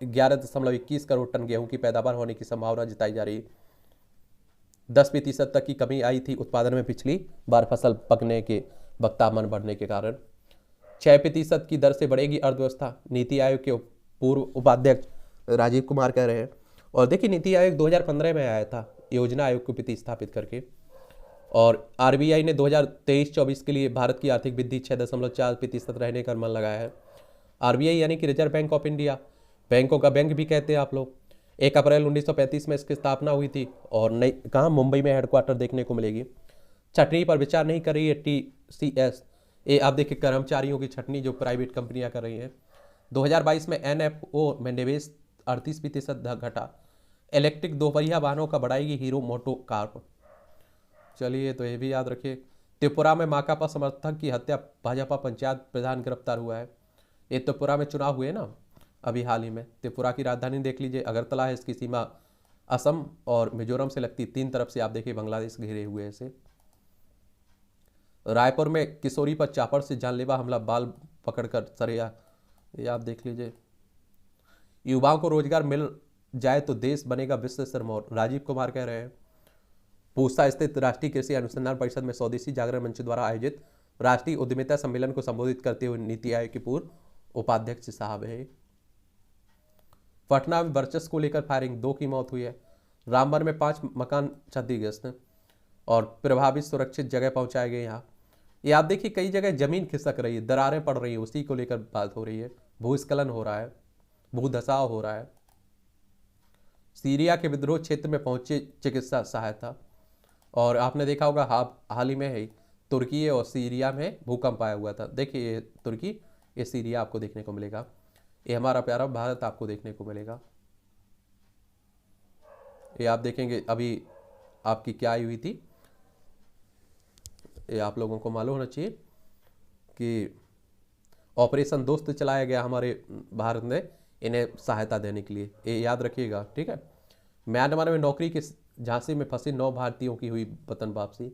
11.21 करोड़ टन गेहूं की पैदावार होने की संभावना जताई जा रही है। 10% तक की कमी आई थी उत्पादन में पिछली बार फसल पकने के वक्त तापमान बढ़ने के कारण। 6% की दर से बढ़ेगी अर्थव्यवस्था, नीति आयोग के पूर्व उपाध्यक्ष राजीव कुमार कह रहे हैं। और देखिए नीति आयोग 2015 में आया था योजना आयोग को प्रतिस्थापित करके। और आरबीआई ने 2023-24 के लिए भारत की आर्थिक वृद्धि 6.4% रहने का मन लगाया है। आरबीआई यानी कि रिजर्व बैंक ऑफ इंडिया, बैंकों का बैंक भी कहते हैं आप लोग। 1 अप्रैल 1935 में इसकी स्थापना हुई थी, और नई कहाँ, मुंबई में हेडक्वार्टर देखने को मिलेगी। छटनी पर विचार नहीं कर रही है टीसीएस, ये आप देखिए कर्मचारियों की छटनी जो प्राइवेट कंपनियां कर रही हैं। 2022 में एनएफओ में निवेश 38% घटा। इलेक्ट्रिक दोपहिया वाहनों का बढ़ाएगी हीरो मोटो कार। चलिए तो ये भी याद रखिए। त्रिपुरा में माकपा समर्थक की हत्या, भाजपा पंचायत प्रधान गिरफ्तार हुआ है। ये त्रिपुरा में चुनाव हुए ना अभी हाल ही में। त्रिपुरा की राजधानी देख लीजिए, अगरतला है, इसकी सीमा असम और मिजोरम से लगती। 3 तरफ से आप देखिए बांग्लादेश घेरे हुए ऐसे। रायपुर में किशोरी पर चापड़ से जानलेवा हमला, बाल पकड़कर सरेया, ये आप देख लीजिए। युवाओं को रोजगार मिल जाए तो देश बनेगा विश्व सिरमौर, राजीव कुमार कह रहे हैं। पूसा स्थित राष्ट्रीय कृषि अनुसंधान परिषद में स्वदेशी जागरण मंच द्वारा आयोजित राष्ट्रीय उद्यमिता सम्मेलन को संबोधित करते हुए नीति आयोग के पूर्व उपाध्यक्ष साहब है। पटना में वर्चस्व को लेकर फायरिंग, 2 की मौत हुई है। रामबन में 5 मकान क्षतिग्रस्त और प्रभावित सुरक्षित जगह पहुंचाए गए। यहाँ ये आप देखिए कई जगह जमीन खिसक रही है, दरारें पड़ रही है, उसी को लेकर बात हो रही है। भूस्खलन हो रहा है, भूधसाव हो रहा है। सीरिया के विद्रोह क्षेत्र में पहुंचे चिकित्सा सहायता। और आपने देखा होगा हाल ही में है तुर्की और सीरिया में भूकंप आया हुआ था। देखिए ये तुर्की, ये सीरिया आपको देखने को मिलेगा, ये हमारा प्यारा भारत आपको देखने को मिलेगा। ये आप देखेंगे अभी आपकी क्या आई हुई थी, ये आप लोगों को मालूम होना चाहिए कि ऑपरेशन दोस्त चलाया गया हमारे भारत ने इन्हें सहायता देने के लिए, ये याद रखिएगा, ठीक है। म्यांमार में नौकरी के झांसे में फंसे 9 भारतीयों की हुई वतन वापसी।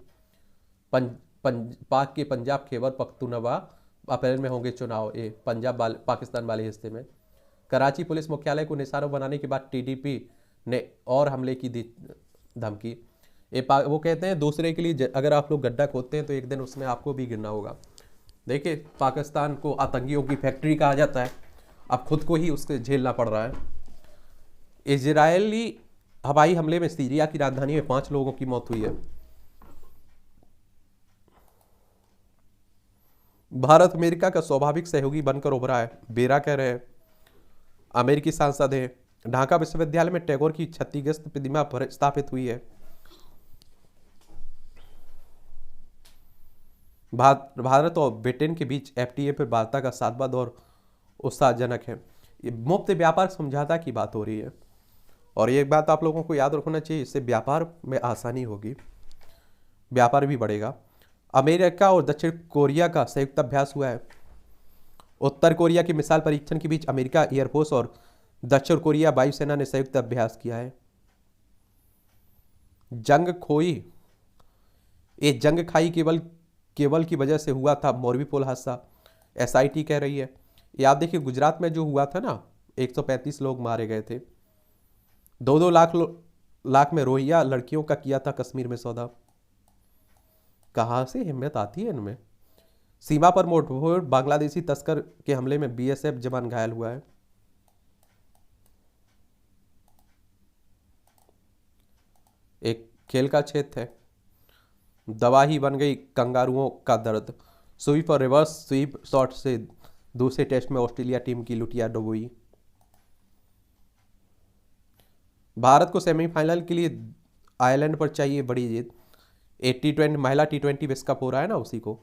पाक के पंजाब खैबर पख्तूनख्वा अप्रैल में होंगे चुनाव, ये पंजाब पाकिस्तान वाले हिस्से में। कराची पुलिस मुख्यालय को निशाना बनाने के बाद टीडीपी ने और हमले की दी धमकी। वो कहते हैं दूसरे के लिए अगर आप लोग गड्ढा खोदते हैं तो एक दिन उसमें आपको भी गिरना होगा। देखिए, पाकिस्तान को आतंकियों की फैक्ट्री कहा जाता है, अब खुद को ही उससे झेलना पड़ रहा है। इजरायली हवाई हमले में सीरिया की राजधानी में 5 लोगों की मौत हुई है। भारत अमेरिका का स्वाभाविक सहयोगी बनकर उभरा है, बेरा कह रहे हैं। अमेरिकी सांसद हैं। ढाका विश्वविद्यालय में टैगोर की क्षतिग्रस्त प्रतिमा स्थापित हुई है। भारत और ब्रिटेन के बीच एफटीए पर वार्ता का 7वां दौर उत्साहजनक है। ये मुफ्त व्यापार समझौता की बात हो रही है और एक बात आप लोगों को याद रखना चाहिए, इससे व्यापार में आसानी होगी, व्यापार भी बढ़ेगा। अमेरिका और दक्षिण कोरिया का संयुक्त अभ्यास हुआ है। उत्तर कोरिया की मिसाइल परीक्षण के बीच अमेरिका एयरफोर्स और दक्षिण कोरिया वायुसेना ने संयुक्त अभ्यास किया है। जंग खोई, ये जंग खाई केवल की वजह से हुआ था मोरबी पुल हादसा, एसआईटी कह रही है। ये आप देखिए, गुजरात में जो हुआ था ना, 135 लोग मारे गए थे। 2-2 लाख में रोहिंग्या लड़कियों का किया था कश्मीर में सौदा। कहां से हिम्मत आती है इनमें। सीमा पर मुठभेड़, बांग्लादेशी तस्कर के हमले में बीएसएफ जवान घायल हुआ है। एक खेल का क्षेत्र है, दवा ही बन गई कंगारुओं का दर्द। स्वीप और रिवर्स स्वीप शॉट से दूसरे टेस्ट में ऑस्ट्रेलिया टीम की लुटिया डुबोई। भारत को सेमीफाइनल के लिए आयरलैंड पर चाहिए बड़ी जीत। T20 महिला T20 विश्व कप हो रहा है ना, उसी को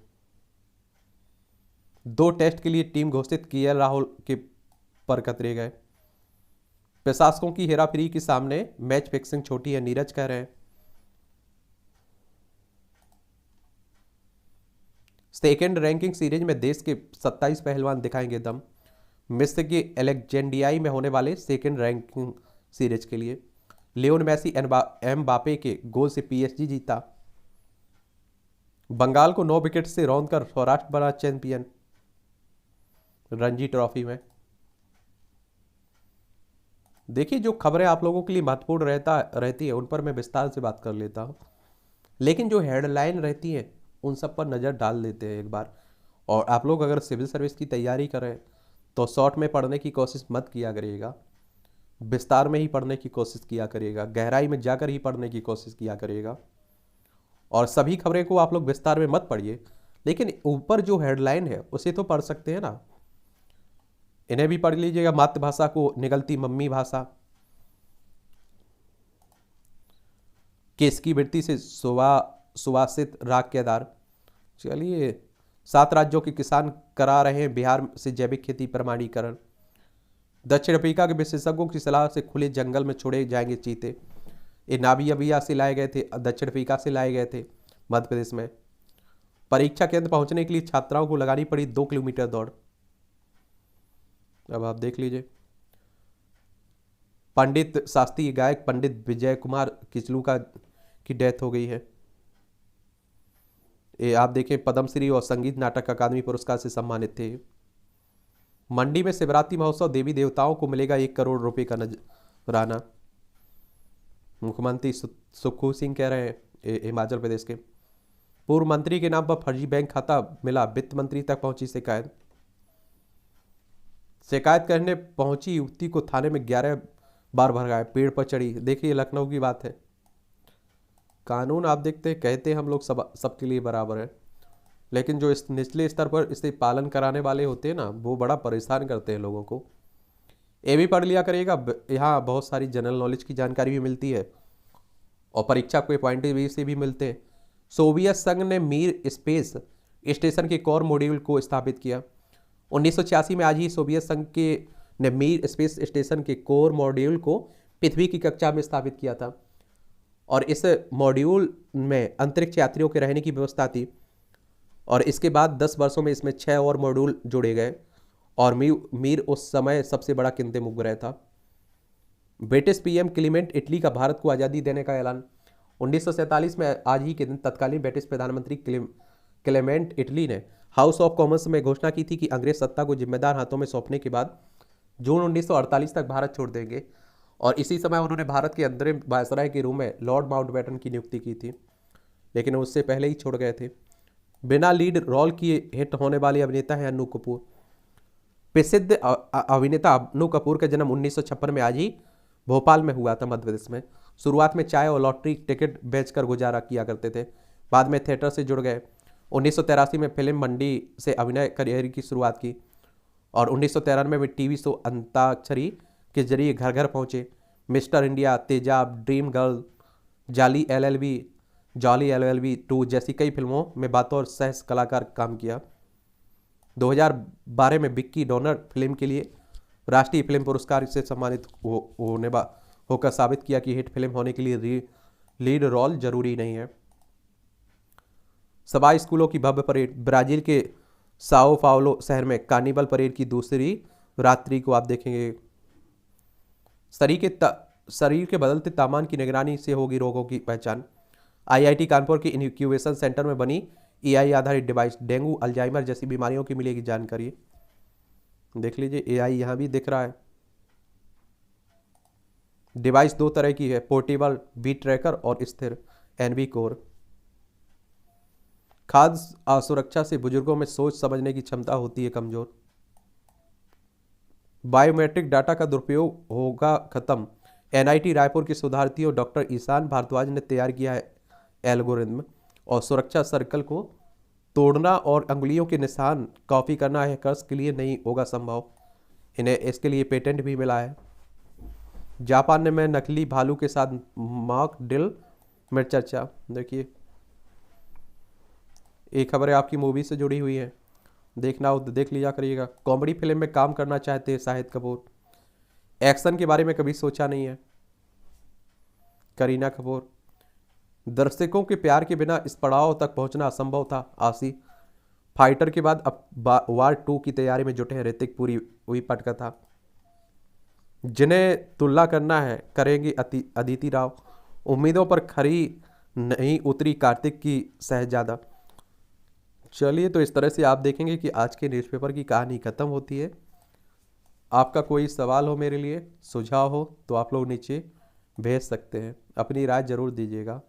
2 टेस्ट के लिए टीम घोषित किया, राहुल के पर कतरे गए। प्रशासकों की हेराफेरी के सामने मैच फिक्सिंग छोटी है, नीरज कह रहे हैं। सेकेंड रैंकिंग सीरीज में देश के 27 पहलवान दिखाएंगे दम। मिस्र के एलेक्जेंड्रियाई में होने वाले सेकेंड रैंकिंग सीरीज के लिए लियोन मेसी एमबापे के गोल से पीएसजी जीता। बंगाल को 9 विकेट से रौंदकर सौराष्ट्र बना चैंपियन रणजी ट्रॉफी में। देखिए, जो खबरें आप लोगों के लिए महत्वपूर्ण रहती है उन पर मैं विस्तार से बात कर लेता हूं, लेकिन जो हेडलाइन रहती है उन सब पर नज़र डाल देते हैं एक बार। और आप लोग अगर सिविल सर्विस की तैयारी करें तो शॉर्ट में पढ़ने की कोशिश मत किया करिएगा, विस्तार में ही पढ़ने की कोशिश किया करिएगा, गहराई में जाकर ही पढ़ने की कोशिश किया करिएगा। और सभी खबरें को आप लोग विस्तार में मत पढ़िए, लेकिन ऊपर जो हेडलाइन है उसे तो पढ़ सकते हैं ना, इन्हें भी पढ़ लीजिएगा। मातृभाषा को निगलती मम्मी भाषा, किसकी वृत्ति से सुवासित राग के आधार। चलिए, 7 राज्यों के किसान करा रहे हैं बिहार से जैविक खेती प्रमाणीकरण। दक्षिण अफ्रीका के विशेषज्ञों की सलाह से खुले जंगल में छोड़े जाएंगे चीते। ये नाबिया से लाए गए थे, दक्षिण अफ्रीका से लाए गए थे मध्य प्रदेश में। परीक्षा केंद्र पहुंचने के लिए छात्राओं को लगानी पड़ी 2 किलोमीटर दौड़। अब आप देख लीजिए। पंडित शास्त्रीय गायक पंडित विजय कुमार किचलू की डेथ हो गई है। ये आप देखें, पद्मश्री और संगीत नाटक अकादमी पुरस्कार से सम्मानित थे। मंडी में शिवरात्रि महोत्सव, देवी देवताओं को मिलेगा 1 करोड़ रुपए का नजराना। मुख्यमंत्री सुखू सिंह कह रहे हैं हिमाचल प्रदेश के। पूर्व मंत्री के नाम पर फर्जी बैंक खाता मिला, वित्त मंत्री तक पहुंची शिकायत। शिकायत करने पहुंची युवती को थाने में 11 बार भगाया, पेड़ पर चढ़ी। देखिए, लखनऊ की बात है। कानून आप देखते हैं, कहते हैं हम लोग सबके लिए बराबर है, लेकिन जो इस निचले स्तर पर इसे पालन कराने वाले होते हैं ना, वो बड़ा परेशान करते हैं लोगों को। ये भी पढ़ लिया करिएगा, यहाँ बहुत सारी जनरल नॉलेज की जानकारी भी मिलती है और परीक्षा के पॉइंट वी से भी मिलते हैं। सोवियत संघ ने मीर स्पेस स्टेशन के कोर मॉड्यूल को स्थापित किया। 1986 में आज ही सोवियत संघ ने मीर स्पेस स्टेशन के कोर मॉड्यूल को पृथ्वी की कक्षा में स्थापित किया था। और इस मॉड्यूल में अंतरिक्ष यात्रियों के रहने की व्यवस्था थी। और इसके बाद 10 वर्षों में इसमें 6 और मॉड्यूल जोड़े गए और मीर उस समय सबसे बड़ा केंद्रीय उपग्रह था। ब्रिटिश पीएम क्लीमेंट इटली का भारत को आज़ादी देने का ऐलान। 1947 में आज ही के दिन तत्कालीन ब्रिटिश प्रधानमंत्री क्लेमेंट इटली ने हाउस ऑफ कॉमन्स में घोषणा की थी कि अंग्रेज सत्ता को जिम्मेदार हाथों में सौंपने के बाद जून 1948 तक भारत छोड़ देंगे। और इसी समय उन्होंने भारत के अंतरिम वायसराय के रूप में लॉर्ड माउंटबेटन की नियुक्ति की थी, लेकिन उससे पहले ही छोड़ गए थे। बिना लीड रोल किए हिट होने वाले अभिनेता हैं अनु कपूर। प्रसिद्ध अभिनेता अनु कपूर का जन्म 1956 में आज ही भोपाल में हुआ था, मध्य प्रदेश में। शुरुआत में चाय और लॉटरी टिकट बेचकर गुजारा किया करते थे, बाद में थिएटर से जुड़ गए। 1983 में फिल्म मंडी से अभिनय करियर की शुरुआत की और 1993 में टीवी शो अंताक्षरी के जरिए घर घर पहुंचे। मिस्टर इंडिया, तेजाब, ड्रीम गर्ल, जाली LLB 2 जैसी कई फिल्मों में बतौर सह कलाकार काम किया। 2012 में विक्की डोनर फिल्म के लिए राष्ट्रीय फिल्म पुरस्कार से सम्मानित होकर साबित किया कि हिट फिल्म होने के लिए लीड रोल जरूरी नहीं है। सभा स्कूलों की भव्य परेड। ब्राजील के साओ पाउलो शहर में कार्निवल परेड की दूसरी रात्रि को आप देखेंगे। शरीर के बदलते तापमान की निगरानी से होगी रोगों की पहचान। IIT कानपुर के इंक्यूबेशन सेंटर में बनी AI आधारित डिवाइस डेंगू, अल्जाइमर जैसी बीमारियों की मिलेगी जानकारी। देख लीजिए AI यहाँ भी दिख रहा है। डिवाइस 2 तरह की है, पोर्टेबल बी ट्रैकर और स्थिर NB कोर। खाद्य असुरक्षा से बुजुर्गों में सोच समझने की क्षमता होती है कमजोर। बायोमेट्रिक डाटा का दुरुपयोग होगा खत्म। NIT रायपुर के शोधार्थियों डॉक्टर ईशान भारद्वाज ने तैयार किया है एल्गोरिथम और सुरक्षा सर्कल को तोड़ना और अंगुलियों के निशान कॉपी करना हैकर्स के लिए नहीं होगा संभव। इन्हें इसके लिए पेटेंट भी मिला है। जापान में नकली भालू के साथ मॉक ड्रिल में चर्चा। देखिए एक खबर है आपकी मूवी से जुड़ी हुई है, देखना हो तो देख लिया करिएगा। कॉमेडी फिल्म में काम करना चाहते हैं शाहिद कपूर। एक्शन के बारे में कभी सोचा नहीं है करीना कपूर। दर्शकों के प्यार के बिना इस पड़ाव तक पहुंचना असंभव था आसी। फाइटर के बाद अब वार 2 की तैयारी में जुटे हैं ऋतिक, पूरी हुई पटकथा। जिन्हें तुलना करना है करेंगे अदिति राव। उम्मीदों पर खरी नहीं उतरी कार्तिक की शहजादा। चलिए तो इस तरह से आप देखेंगे कि आज के न्यूज़पेपर की कहानी खत्म होती है। आपका कोई सवाल हो मेरे लिए, सुझाव हो तो आप लोग नीचे भेज सकते हैं, अपनी राय जरूर दीजिएगा।